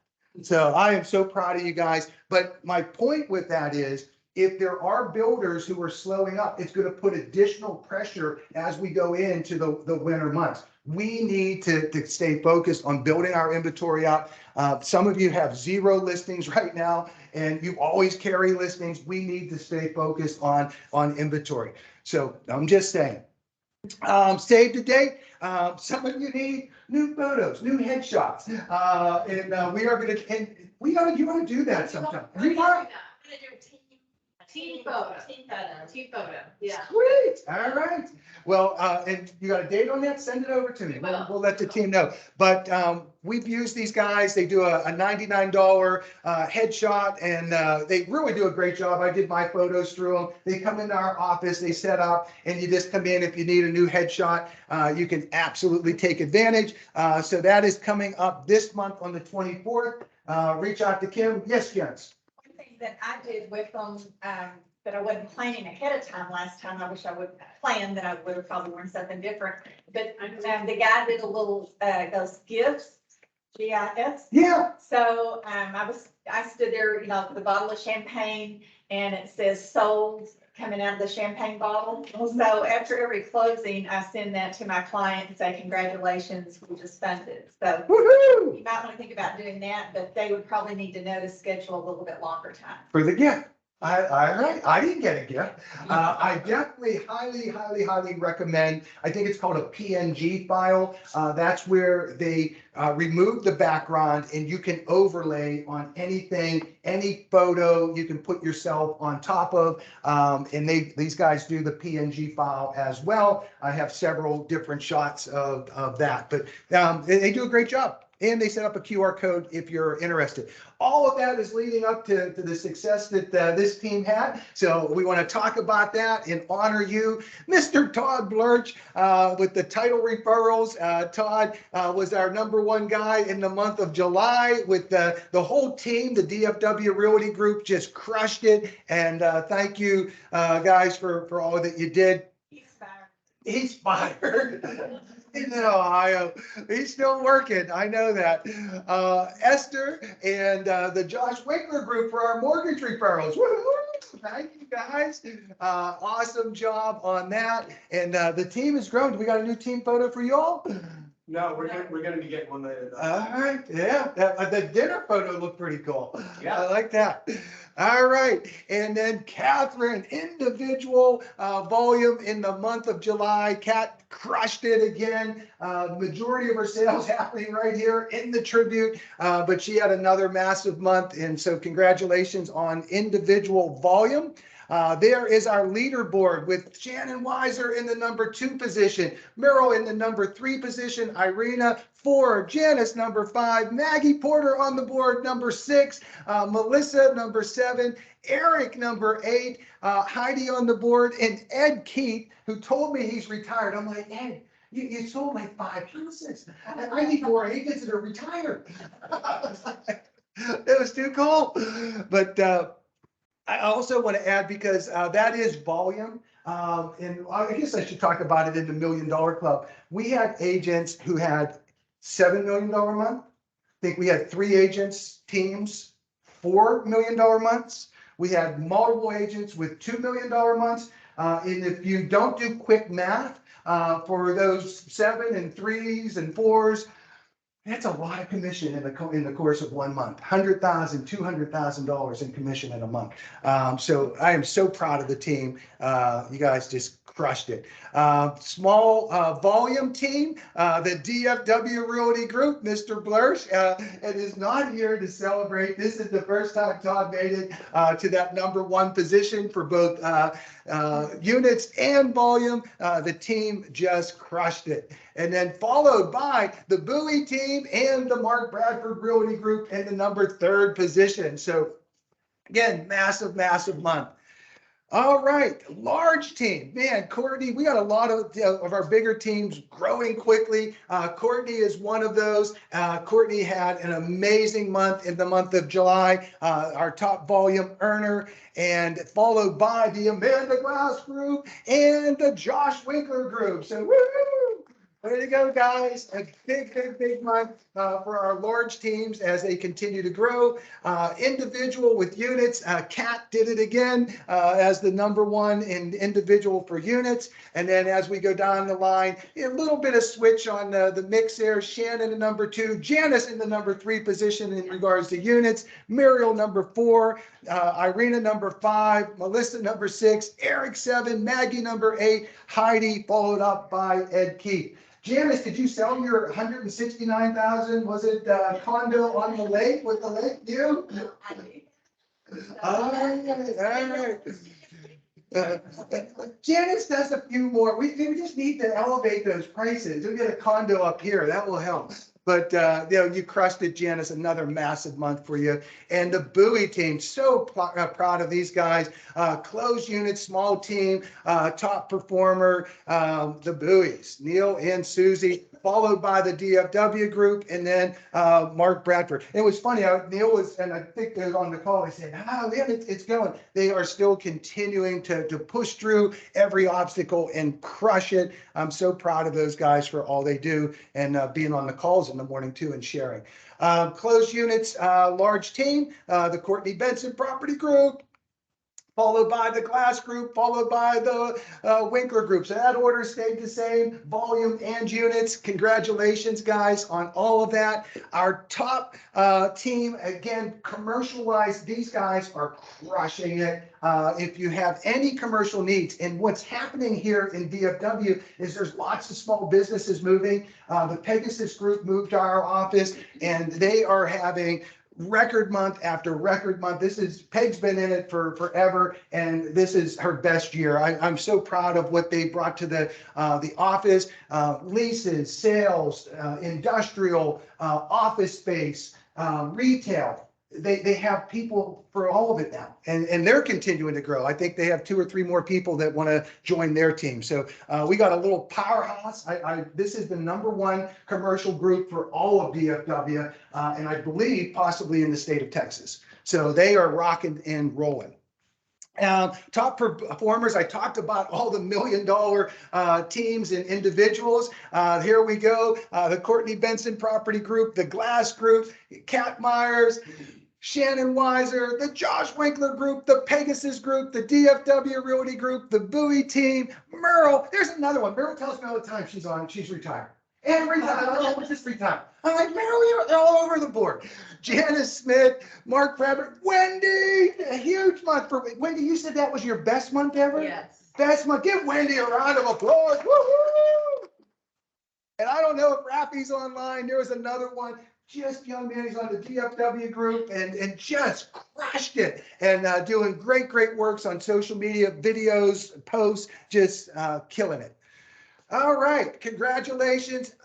So I am so proud of you guys. But my point with that is, if there are builders who are slowing up, it's going to put additional pressure as we go into the winter months. We need to stay focused on building our inventory up. Some of you have 0 listings right now, and you always carry listings. We need to stay focused on inventory. So I'm just saying, save the date. Some of you need new photos, new headshots. And we are going to, and you want to do that sometime. You want? Team photo. Team photo. Team photo, yeah. Sweet. All right. Well, and you got a date on that? Send it over to me. We'll let the team know. But we've used these guys. They do a $99 headshot, and they really do a great job. I did my photos through them. They come into our office, they set up, and you just come in. If you need a new headshot, you can absolutely take advantage. So that is coming up this month on the 24th. Reach out to Kim. Yes, Jens. That I did with them, that I wasn't planning ahead of time last time. I wish I would have planned, that I would have probably worn something different. But the guy did a little, those gifts, GIFs. Yeah. So I stood there, with a bottle of champagne and it says sold coming out of the champagne bottle. So after every closing, I send that to my client and say, congratulations, we just funded. So Woohoo! you might want to think about doing that, but they would probably need to know to schedule a little bit longer time. For the gift. I didn't get a gift. I definitely highly recommend, I think it's called a PNG file. That's where they remove the background and you can overlay on anything, any photo you can put yourself on top of. And these guys do the PNG file as well. I have several different shots of that, but they do a great job. And they set up a QR code if you're interested. All of that is leading up to the success that this team had. So we want to talk about that and honor you. Mr. Todd Blurch with the title referrals. Todd was our #1 guy in the month of July with the whole team. The DFW Realty Group just crushed it. And thank you guys for all that you did. He's fired. In Ohio. He's still working. I know that. Esther and the Josh Winkler group for our mortgage referrals. Woo-hoo! Thank you guys. Awesome job on that. And the team has grown. Do we got a new team photo for y'all? No, we're gonna be getting one later. All right. Yeah. The dinner photo looked pretty cool. Yeah. I like that. All right. And then Catherine, individual volume in the month of July. Kat crushed it again. Majority of her sales happening right here in the Tribute, but she had another massive month. And so congratulations on individual volume. There is our leaderboard with Shannon Weiser in the #2 position, Meryl in the #3 position, Irina 4, Janice #5, Maggie Porter on the board #6, Melissa #7, Eric #8, Heidi on the board, and Ed Keith, who told me he's retired. I'm like, Ed, you sold like 5 houses. I need more agents that are retired. It was too cool. But I also want to add, because that is volume, and I guess I should talk about it in the $1 Million Club. We had agents who had $7 million a month. I think we had 3 agents, teams, $4 million months. We had multiple agents with $2 million months. And if you don't do quick math for those 7 and 3s and 4s, that's a lot of commission in the course of 1 month. $100,000, $200,000 in commission in a month. So I am so proud of the team. You guys just crushed it. Small volume team, the DFW Realty Group, Mr. Blurch, and is not here to celebrate. This is the first time Todd made it to that #1 position for both units and volume. The team just crushed it. And then followed by the Bowie team and the Mark Bradford Realty Group in the #3 position. So again, massive month. All right, large team. Man, Courtney, we got a lot of our bigger teams growing quickly. Courtney is one of those. Courtney had an amazing month in the month of July, our top volume earner, and followed by the Amanda Glass group and the Josh Winkler group. So woo! Way to go, guys. A big month for our large teams as they continue to grow. Individual with units, Kat did it again as the #1 in individual for units. And then as we go down the line, a little bit of switch on the mix there. Shannon in #2, Janice in the #3 position in regards to units, Muriel #4, Irina #5, Melissa #6, Eric 7, Maggie #8, Heidi followed up by Ed Keith. Janice, did you sell your 169,000? Was it condo on the lake with the lake view? All right. Janice does a few more. We just need to elevate those prices. We'll get a condo up here. That will help. But you crushed it, Janice. Another massive month for you. And the Bowie team, so proud of these guys. Closed unit, small team, top performer, the Bowies, Neil and Susie, followed by the DFW group, and then Mark Bradford. It was funny. Neil was, and I think they were on the call. They said, "Oh, yeah, it's going." They are still continuing to push through every obstacle and crush it. I'm so proud of those guys for all they do and being on the calls in the morning too and sharing. Closed units, large team, the Courtney Benson Property Group, followed by the Glass Group, followed by the Winkler Group. So that order stayed the same, volume and units. Congratulations, guys, on all of that. Our top team, again, commercial-wise, these guys are crushing it. If you have any commercial needs, and what's happening here in DFW is there's lots of small businesses moving. The Pegasus Group moved to our office, and they are having record month after record month. Peg's been in it for forever, and this is her best year. I'm so proud of what they brought to the office. Leases, sales, industrial, office space, retail. They have people for all of it now, and they're continuing to grow. I think they have 2 or 3 more people that want to join their team. So we got a little powerhouse. This is the #1 commercial group for all of DFW, and I believe possibly in the state of Texas. So they are rocking and rolling. Top performers, I talked about all the $1 million teams and individuals. Here we go. The Courtney Benson Property Group, the Glass Group, Cat Myers, Shannon Weiser, the Josh Winkler Group, the Pegasus Group, the DFW Realty Group, the Bowie team, Merle. There's another one. Merle tells me all the time she's retired. Every time, oh, it's just retired. I'm like, Merle, you're all over the board. Janice Smith, Mark Bradford, Wendy, a huge month for Wendy. You said that was your best month ever? Yes. Best month. Give Wendy a round of applause. Woo-hoo! And I don't know if Rafi's online. There was another one. Just young man, he's on the DFW group and just crushed it and doing great works on social media, videos, posts, just killing it. All right, congratulations.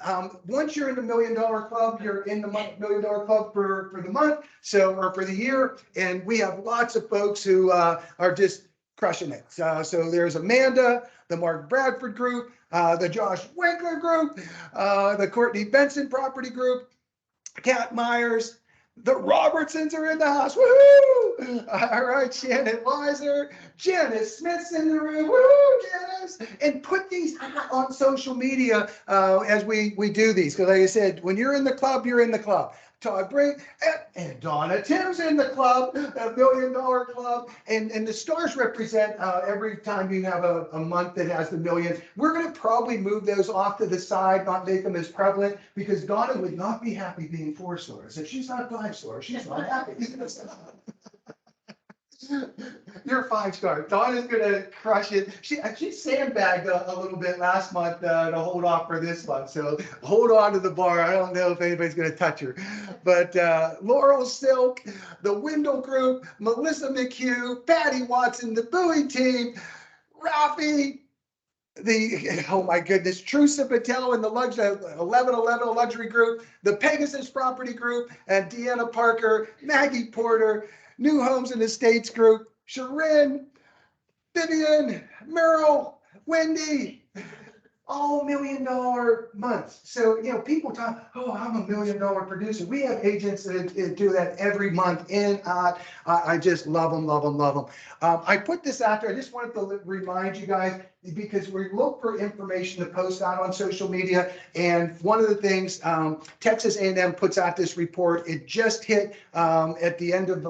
Once you're in the $1 Million Club, you're in the $1 Million Club for the month, or for the year. And we have lots of folks who are just crushing it. So there's Amanda, the Mark Bradford Group, the Josh Winkler Group, the Courtney Benson Property Group, Cat Myers, the Robertsons are in the house. Woohoo! All right, Shannon Weiser, Janice Smith's in the room. Woohoo, Janice! And put these out on social media as we do these. Because like I said, when you're in the club, you're in the club. Todd Brink and Donna Tim's in the club, a $1 Million Club. And the stars represent every time you have a month that has the millions. We're going to probably move those off to the side, not make them as prevalent, because Donna would not be happy being 4 stars. If she's not 5 stars, she's not happy. You're 5 stars. Donna's gonna crush it. She sandbagged a little bit last month to hold off for this month. So hold on to the bar. I don't know if anybody's gonna touch her. But Laurel Silk, the Wendell Group, Melissa McHugh, Patty Watson, the Bowie team, Rafi, oh my goodness, Trusa Patel and the 1111 Luxury Group, the Pegasus Property Group, and Deanna Parker, Maggie Porter, New Homes and Estates Group, Sharon, Vivian, Merle, Wendy, all $1 Million months. So, people talk, oh, I'm a $1 Million producer. We have agents that do that every month in. I just love them. I put this out there. I just wanted to remind you guys, because we look for information to post out on social media. And one of the things, Texas A&M puts out this report. It just hit at the end of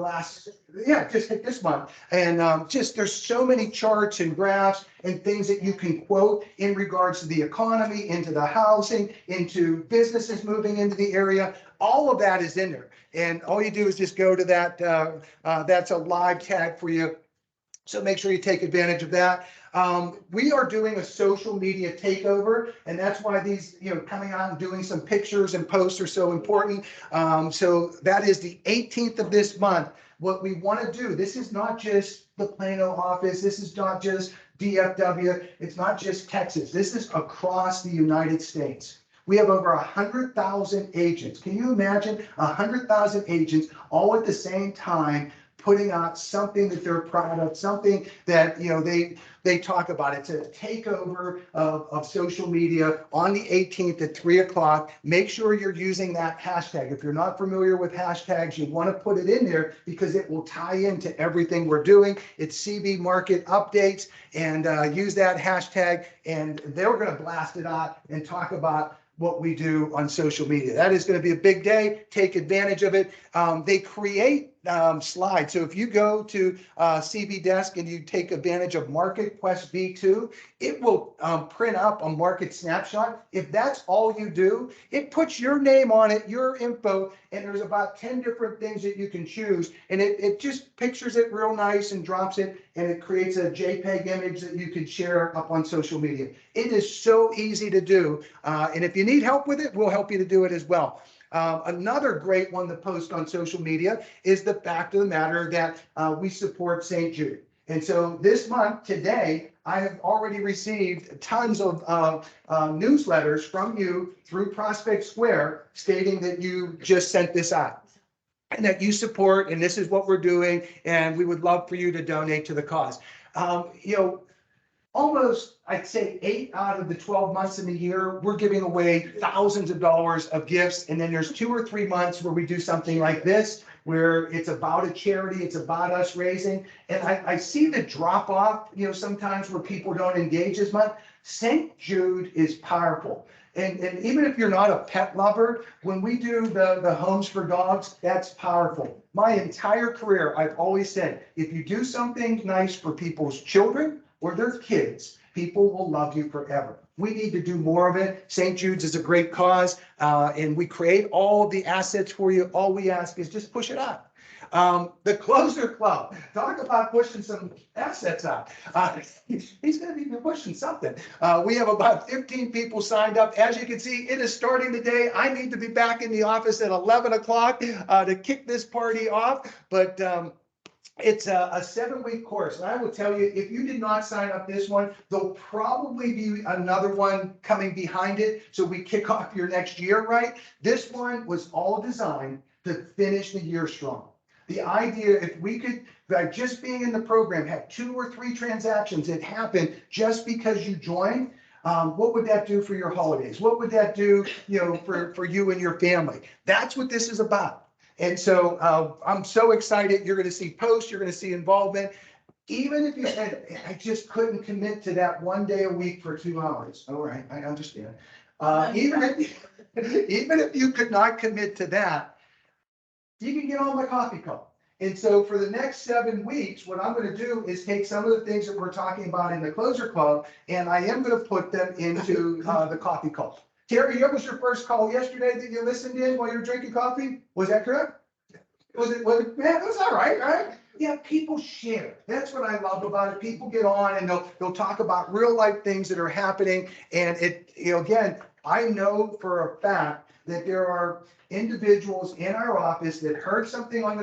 just hit this month. And there's so many charts and graphs and things that you can quote in regards to the economy, into the housing, into businesses moving into the area. All of that is in there. And all you do is just go to that. That's a live tag for you. So make sure you take advantage of that. We are doing a social media takeover, and that's why these, coming out and doing some pictures and posts are so important. So that is the 18th of this month. What we want to do, this is not just the Plano office. This is not just DFW. It's not just Texas. This is across the United States. We have over 100,000 agents. Can you imagine 100,000 agents all at the same time putting out something that they're proud of, something that they talk about? It's a takeover of social media on the 18th at 3 o'clock. Make sure you're using that hashtag. If you're not familiar with hashtags, you want to put it in there because it will tie into everything we're doing. It's CB Market Updates, and use that hashtag, and they're going to blast it out and talk about what we do on social media. That is going to be a big day. Take advantage of it. They create slide. So if you go to CB Desk and you take advantage of Market Quest V2, it will print up a market snapshot. If that's all you do, it puts your name on it, your info, and there's about 10 different things that you can choose. And it just pictures it real nice and drops it, and it creates a JPEG image that you can share up on social media. It is so easy to do. And if you need help with it, we'll help you to do it as well. Another great one to post on social media is the fact of the matter that we support St. Jude. And so this month, today, I have already received tons of newsletters from you through Prospect Square stating that you just sent this out and that you support, and this is what we're doing, and we would love for you to donate to the cause. Almost, I'd say 8 out of the 12 months in the year, we're giving away thousands of dollars of gifts. And then there's 2 or 3 months where we do something like this, where it's about a charity, it's about us raising. And I see the drop off, sometimes where people don't engage as much. St. Jude is powerful. And even if you're not a pet lover, when we do the homes for dogs, that's powerful. My entire career, I've always said, if you do something nice for people's children or their kids, people will love you forever. We need to do more of it. St. Jude's is a great cause, and we create all of the assets for you. All we ask is just push it up. The Closer Club, talk about pushing some assets out. He's going to be pushing something. We have about 15 people signed up. As you can see, it is starting today. I need to be back in the office at 11 o'clock to kick this party off. But it's a 7-week course. And I will tell you, if you did not sign up this one, there'll probably be another one coming behind it. So we kick off your next year, right? This one was all designed to finish the year strong. The idea, if we could, by just being in the program, have 2 or 3 transactions that happen just because you joined, what would that do for your holidays? What would that do, for you and your family? That's what this is about. And so I'm so excited. You're going to see posts, you're going to see involvement. Even if you said, I just couldn't commit to that 1 day a week for 2 hours. All right, I understand. Even if you could not commit to that, you can get on my coffee call. And so for the next 7 weeks, what I'm going to do is take some of the things that we're talking about in the Closer Club, and I am going to put them into the coffee call. Terry, what was your first call yesterday that you listened in while you were drinking coffee? Was that correct? Was it, man, it was all right, right? Yeah, people share. That's what I love about it. People get on and they'll talk about real life things that are happening. And again, I know for a fact that there are individuals in our office that heard something on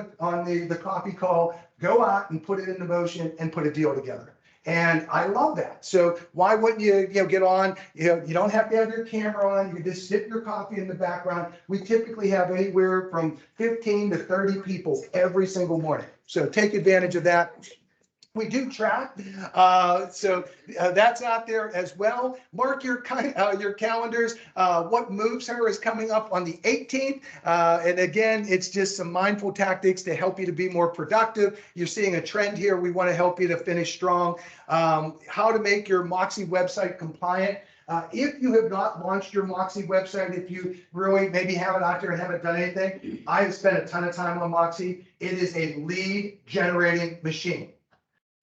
the coffee call, go out and put it into motion and put a deal together. And I love that. So why wouldn't you get on? You don't have to have your camera on. You just sip your coffee in the background. We typically have anywhere from 15 to 30 people every single morning. So take advantage of that. We do track, so that's out there as well. Mark your calendars. What Moves Her is coming up on the 18th. And again, it's just some mindful tactics to help you to be more productive. You're seeing a trend here. We want to help you to finish strong. How to make your Moxie website compliant. If you have not launched your Moxie website, if you really maybe have it out there and haven't done anything, I have spent a ton of time on Moxie. It is a lead generating machine.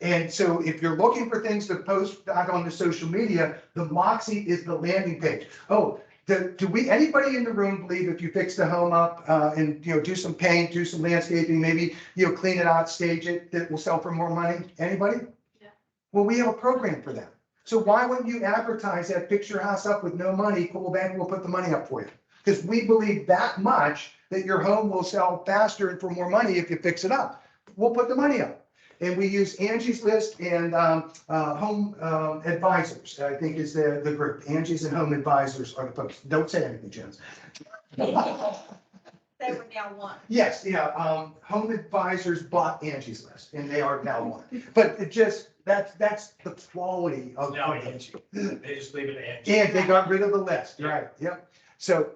And so if you're looking for things to post out on the social media, the Moxie is the landing page. Oh, anybody in the room believe if you fix the home up and do some paint, do some landscaping, maybe clean it out, stage it, that will sell for more money? Anybody? Yeah. Well, we have a program for that. So why wouldn't you advertise that, fix your house up with no money, Cool Bank will put the money up for you? Because we believe that much that your home will sell faster and for more money if you fix it up. We'll put the money up. And we use Angie's List and Home Advisors, I think is the group. Angie's and Home Advisors are the folks. Don't say anything, Jens. They were now one. Yes, yeah. Home Advisors bought Angie's List, and they are now one. But it just that's the quality of Angie. They just leave it at Angie. And they got rid of the list, right? Yep. So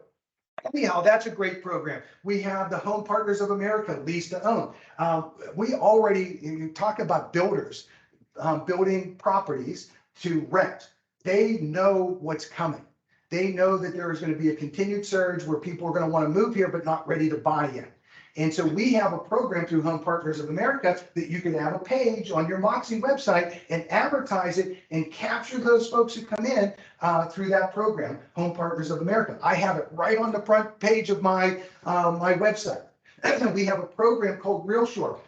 anyhow, that's a great program. We have the Home Partners of America, Lease to Own. We already, you talk about builders building properties to rent. They know what's coming. They know that there is going to be a continued surge where people are going to want to move here, but not ready to buy yet. And so we have a program through Home Partners of America that you can have a page on your Moxie website and advertise it and capture those folks who come in through that program, Home Partners of America. I have it right on the front page of my website. We have a program called Real Shore.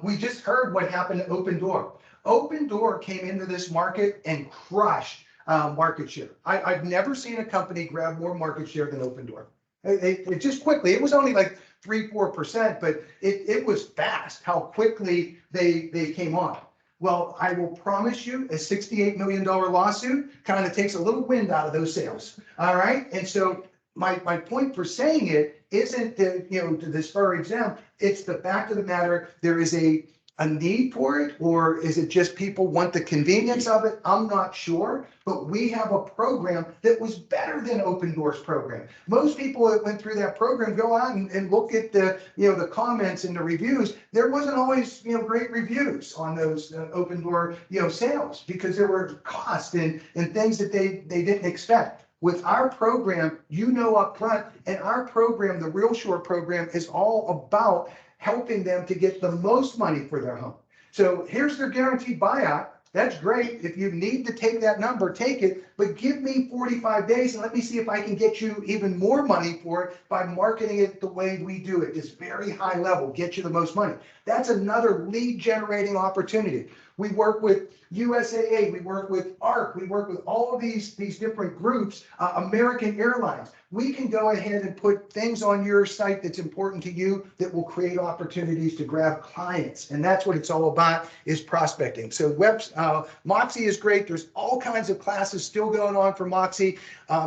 We just heard what happened to Open Door. Open Door came into this market and crushed market share. I've never seen a company grab more market share than Open Door. It just quickly, it was only like 3-4%, but it was fast how quickly they came on. Well, I will promise you, a $68 million lawsuit kind of takes a little wind out of those sails. All right. And so my point for saying it isn't that, to discourage them. It's the fact of the matter, there is a need for it, or is it just people want the convenience of it? I'm not sure, but we have a program that was better than Open Doors program. Most people that went through that program go out and look at the comments and the reviews. There wasn't always, great reviews on those Open Door, sales, because there were costs and things that they didn't expect. With our program, up front, and our program, the Real Shore program, is all about helping them to get the most money for their home. So here's their guaranteed buyout. That's great. If you need to take that number, take it, but give me 45 days and let me see if I can get you even more money for it by marketing it the way we do it. It's very high level, get you the most money. That's another lead generating opportunity. We work with USAA, we work with ARC, we work with all of these different groups, American Airlines. We can go ahead and put things on your site that's important to you that will create opportunities to grab clients. And that's what it's all about, is prospecting. So Moxie is great. There's all kinds of classes still going on for Moxie.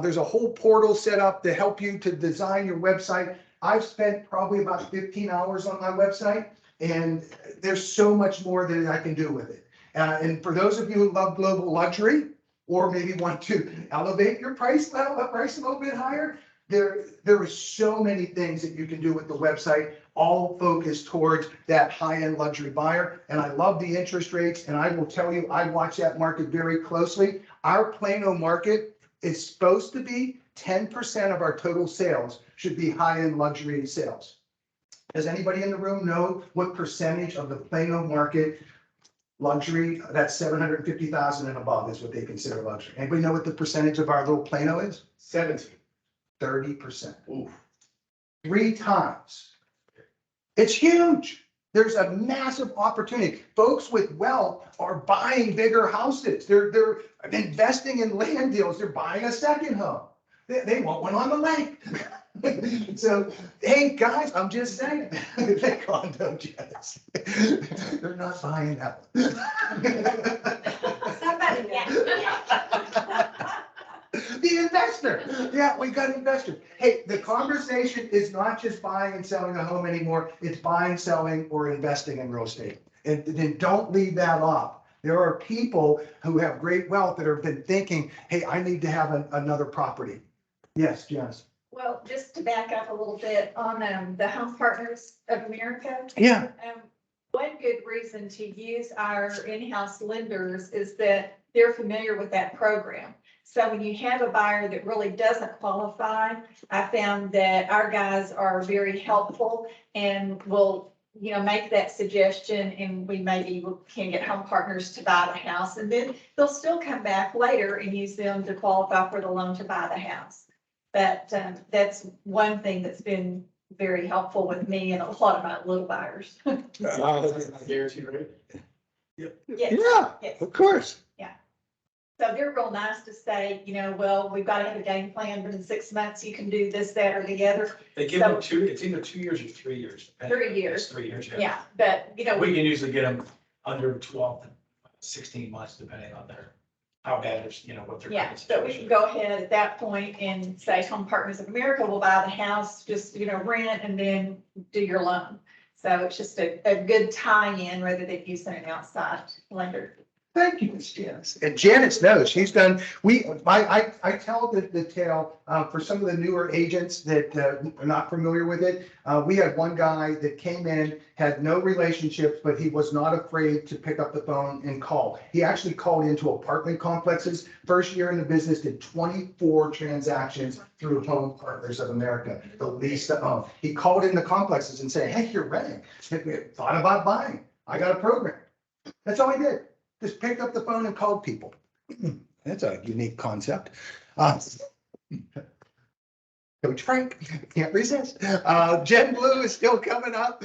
There's a whole portal set up to help you to design your website. I've spent probably about 15 hours on my website, and there's so much more that I can do with it. And for those of you who love global luxury, or maybe want to elevate your price a little bit higher, there are so many things that you can do with the website, all focused towards that high-end luxury buyer. And I love the interest rates, and I will tell you, I watch that market very closely. Our Plano market is supposed to be 10% of our total sales should be high-end luxury sales. Does anybody in the room know what percentage of the Plano market luxury, that's 750,000 and above, is what they consider luxury? Anybody know what the percentage of our little Plano is? 17. 30%. Ooh. 3 times. It's huge. There's a massive opportunity. Folks with wealth are buying bigger houses. They're investing in land deals. They're buying a second home. They want one on the lake. So, hey, guys, I'm just saying, they condo jets. They're not buying that one. Somebody, The investor. Yeah, we got investors. Hey, the conversation is not just buying and selling a home anymore. It's buying, selling, or investing in real estate. And then don't leave that off. There are people who have great wealth that have been thinking, hey, I need to have another property. Yes, Janice. Well, just to back up a little bit on the Home Partners of America. Yeah. One good reason to use our in-house lenders is that they're familiar with that program. So when you have a buyer that really doesn't qualify, I found that our guys are very helpful and will, make that suggestion, and we maybe can get Home Partners to buy the house, and then they'll still come back later and use them to qualify for the loan to buy the house. But that's one thing that's been very helpful with me and a lot of my little buyers. Guaranteed rate? Yes. Yeah, Yes. of course. So they're real nice to say, well, we've got to have a game plan, but in 6 months you can do this, that, or the other. They give them it's either 2 years or 3 years. 3 years. It's 3 years, yeah. Yeah, but We can usually get them under 12 to 16 months, depending on how bad it's, what their. yeah, but we can go ahead at that point and say Home Partners of America will buy the house, just, rent and then do your loan. So it's just a good tie-in rather than using an outside lender. Thank you, Miss Janice. And Janice knows, she's done, I tell the tale, for some of the newer agents that, are not familiar with it. We had one guy that came in, had no relationships, but he was not afraid to pick up the phone and call. He actually called into apartment complexes. First year in the business, did 24 transactions through Home Partners of America, the lease to own. He called in the complexes and said, hey, you're renting. Thought about buying. I got a program. That's all he did. Just picked up the phone and called people. That's a unique concept. Coach Frank, can't resist. Jet Blue is still coming up,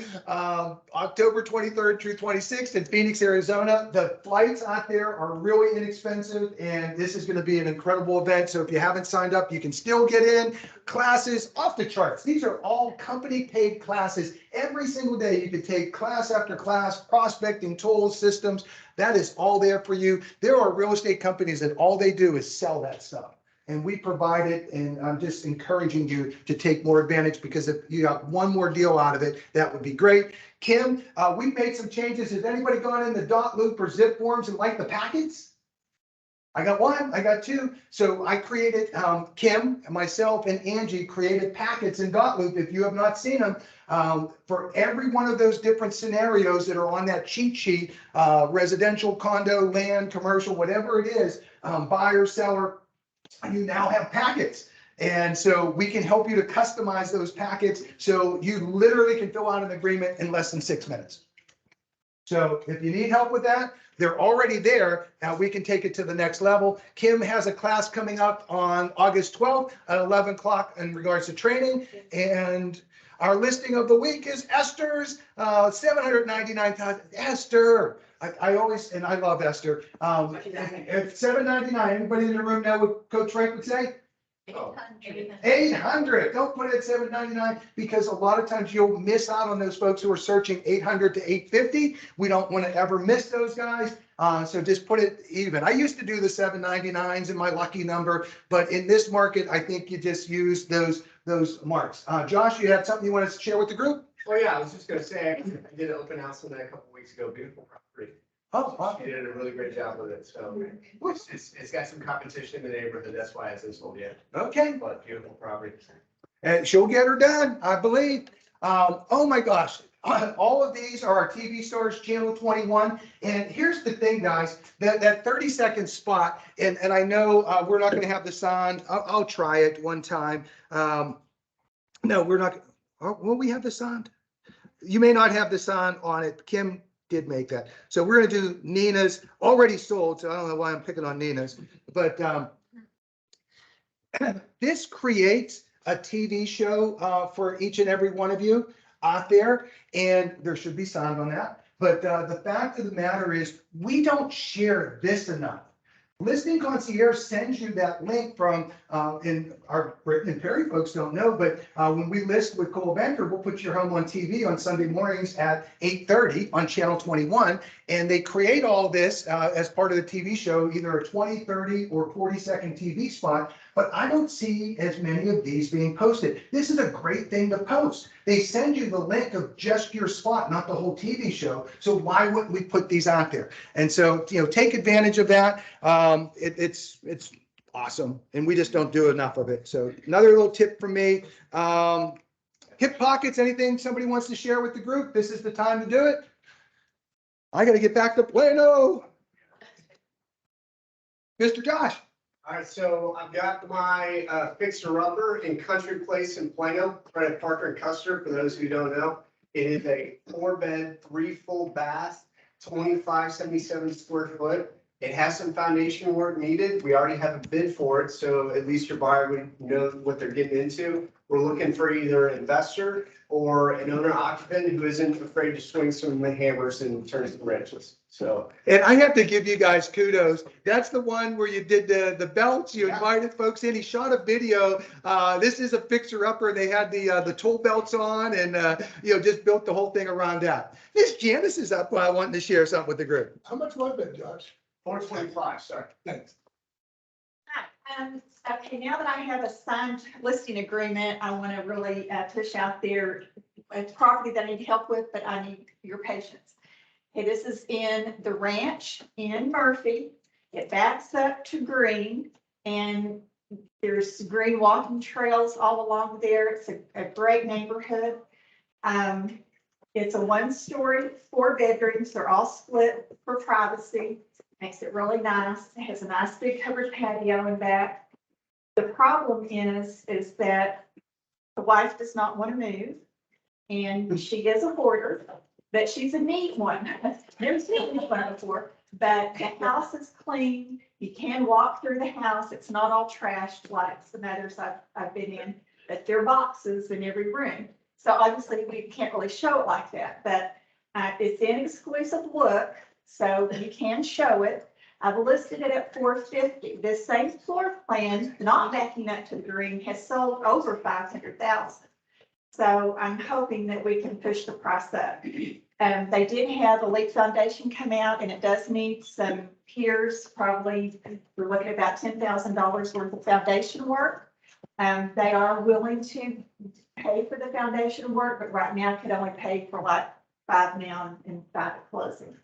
October 23rd through 26th in Phoenix, Arizona. The flights out there are really inexpensive, and this is going to be an incredible event. So if you haven't signed up, you can still get in. Classes off the charts. These are all company paid classes. Every single day you can take class after class, prospecting tools, systems. That is all there for you. There are real estate companies that all they do is sell that stuff. And we provide it, and I'm just encouraging you to take more advantage, because if you got one more deal out of it, that would be great. Kim, we've made some changes. Has anybody gone in the dot loop or zip forms and liked the packets? I got one, I got two. So I created, Kim, myself, and Angie created packets in dot loop. If you have not seen them, for every one of those different scenarios that are on that cheat sheet, residential, condo, land, commercial, whatever it is, buyer, seller, you now have packets. And so we can help you to customize those packets. So you literally can fill out an agreement in less than 6 minutes. So if you need help with that, they're already there. Now we can take it to the next level. Kim has a class coming up on August 12th at 11 o'clock in regards to training. And our listing of the week is Esther's, 799,000. Esther. I always, and I love Esther. At $799, anybody in the room know what Coach Frank would say? 800. Don't put it at $799, because a lot of times you'll miss out on those folks who are searching 800 to 850. We don't want to ever miss those guys. So just put it even. I used to do the 799s in my lucky number, but in this market, I think you just use those marks. Josh, you have something you want to share with the group? Oh, yeah, I was just gonna say, I did an open house on that a couple weeks ago, beautiful property. Oh, wow. She did a really great job with it, so it's got some competition in the neighborhood, that's why it hasn't sold yet, Okay. but beautiful property. And she'll get her done, I believe. Oh my gosh, all of these are our TV stars, Channel 21. And here's the thing, guys, that 30-second spot, and I know we're not going to have this on. I'll try it one time. No, we're not. Will we have this on? You may not have this on it. Kim did make that. So we're going to do Nina's, already sold. So I don't know why I'm picking on Nina's, but this creates a TV show for each and every one of you out there, and there should be sound on that. But the fact of the matter is, we don't share this enough. Listing Concierge sends you that link from, and our Britton and Perry folks don't know, but when we list with Cole Banker, we'll put your home on TV on Sunday mornings at 8:30 on Channel 21. And they create all this as part of the TV show, either a 20, 30, or 40-second TV spot. But I don't see as many of these being posted. This is a great thing to post. They send you the link of just your spot, not the whole TV show. So why wouldn't we put these out there? And so, take advantage of that. It's awesome. And we just don't do enough of it. So another little tip from me, hip pockets, anything somebody wants to share with the group, this is the time to do it. I got to get back to Plano. Mr. Josh. All right, so I've got my fixer upper in Country Place in Plano, right at Parker and Custer, for those who don't know. It is a 4-bed, 3 full bath, 2577 square foot. It has some foundation work needed. We already have a bid for it, so at least your buyer would know what they're getting into. We're looking for either an investor or an owner occupant who isn't afraid to swing some hammers and turn some wrenches. So, and I have to give you guys kudos. That's the one where you did the belts. You invited folks in. He shot a video. This is a fixer upper. They had the tool belts on, and just built the whole thing around that. Miss Janice is up wanting to share something with the group. How much was it, Josh? 425, sorry. Thanks. Okay, now that I have a signed listing agreement, I want to really push out there a property that I need help with, but I need your patience. Okay, this is in the ranch in Murphy. It backs up to Green, and there's green walking trails all along there. It's a great neighborhood. It's a 1-story, 4 bedrooms. They're all split for privacy. Makes it really nice. It has a nice big covered patio in back. The problem is that the wife does not want to move, and she is a hoarder, but she's a neat one. Never seen this one before, but the house is clean. You can walk through the house. It's not all trashed like some others I've been in, but there are boxes in every room. So obviously we can't really show it like that, but it's an exclusive look, so you can show it. I've listed it at $450. This same floor plan, not backing up to the Green, has sold over 500,000. So I'm hoping that we can push the price up. They did have a leak foundation come out, and it does need some piers. Probably we're looking at about $10,000 worth of foundation work. They are willing to pay for the foundation work, but right now could only pay for like 5 now and 5 at closing.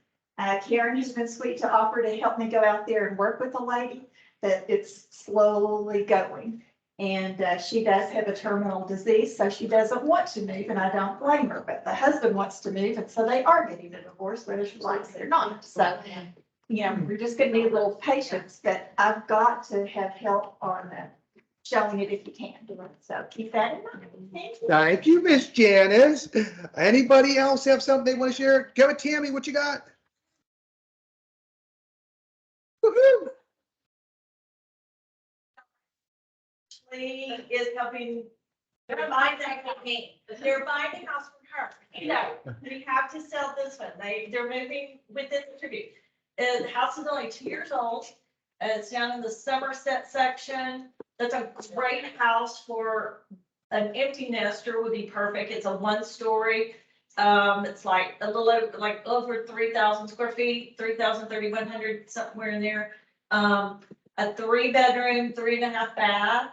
Karen has been sweet to offer to help me go out there and work with the lady, but it's slowly going. And she does have a terminal disease, so she doesn't want to move, and I don't blame her, but the husband wants to move, and so they are getting a divorce, whether she likes it or not. So, you know, we're just gonna need a little patience, but I've got to have help on showing it if you can. So keep that in mind. Thank you. Thank you, Miss Janice. Anybody else have something they want to share? Go with Tammy, what you got? Woohoo! Is helping, they're buying that with me. They're buying the house from her. So we have to sell this one. They're moving within the tribute. The house is only 2 years old. It's down in the Somerset section. That's a great house for an empty nester, would be perfect. It's a 1-story. It's like a little over, like over 3,000 square feet, 3,000, 3,100, somewhere in there. A 3-bedroom, 3.5 bath.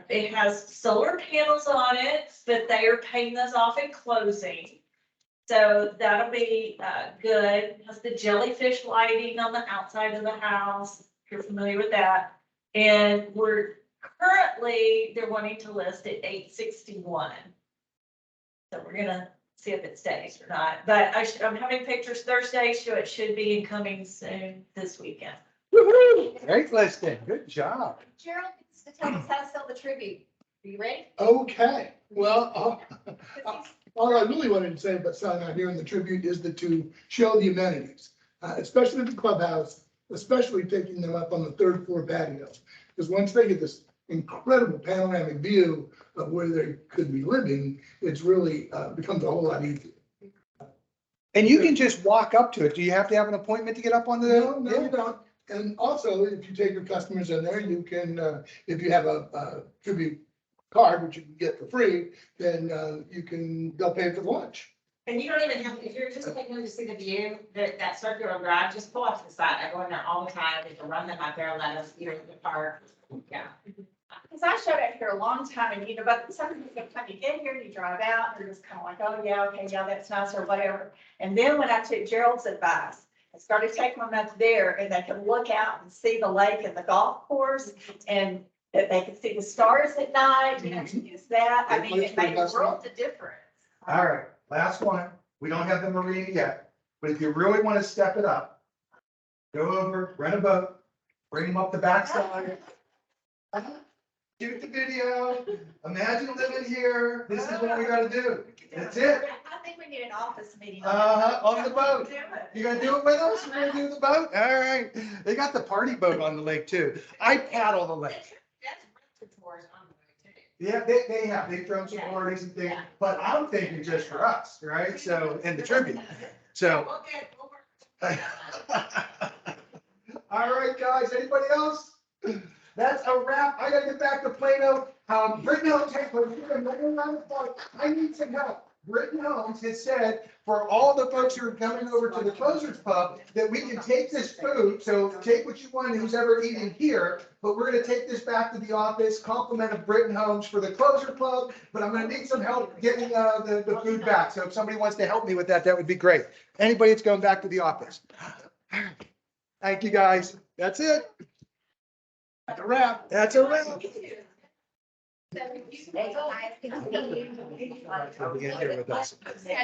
It has solar panels on it, but they are paying those off at closing. So that'll be good. It has the jellyfish lighting on the outside of the house, if you're familiar with that. And we're currently, they're wanting to list at 861. So we're gonna see if it stays or not. But I'm having pictures Thursday, so it should be incoming soon this weekend. Woohoo! Great listing. Good job. Gerald needs to tell us how to sell the tribute. Are you ready? Okay, well, all I really wanted to say about selling out here in the tribute is to show the amenities, especially the clubhouse, especially taking them up on the 3rd floor patio. Because once they get this incredible panoramic view of where they could be living, it's really becomes a whole lot easier. And you can just walk up to it. Do you have to have an appointment to get up on the? No, you don't. And also, if you take your customers in there, you can, if you have a tribute card, which you can get for free, then they'll pay for lunch. And you don't even have, if you're just taking to see the view, that circular drive, just pull off the side. I go in there all the time. They can run them out there and let us, in the park. Yeah. Because I showed up here a long time, and but sometimes you get here and you drive out, and you're just kind of like, oh, yeah, okay, yeah, that's nice, or whatever. And then when I took Gerald's advice, I started taking them up there, and they could look out and see the lake and the golf course, and that they could see the stars at night, you know, to use that. I mean, it made a world of difference. All right, last one. We don't have the marina yet, but if you really want to step it up, go over, rent a boat, bring them up the backside. Shoot the video. Imagine living here. This is what we gotta do. That's it. I think we need an office meeting. On the boat. Do it. You gonna do it with us? You gonna do the boat? All right. They got the party boat on the lake too. I paddle the lake. That's rented for us on the way too. Yeah, they have, they've thrown some parties and things, but I'm thinking just for us, right? So, in the tribute. So. All right, guys, anybody else? That's a wrap. I gotta get back to Plano. Britton Homes, I need some help. Britton Homes has said for all the folks who are coming over to the Closers Pub, that we can take this food, so take what you want, who's ever eating here, but we're gonna take this back to the office, compliment of Britton Homes for the Closer Pub, but I'm gonna need some help getting, the food back, so if somebody wants to help me with that, that would be great. Anybody that's going back to the office. Thank you, guys. That's it. That's a wrap. That's a wrap. Thank you. Coming in here with us.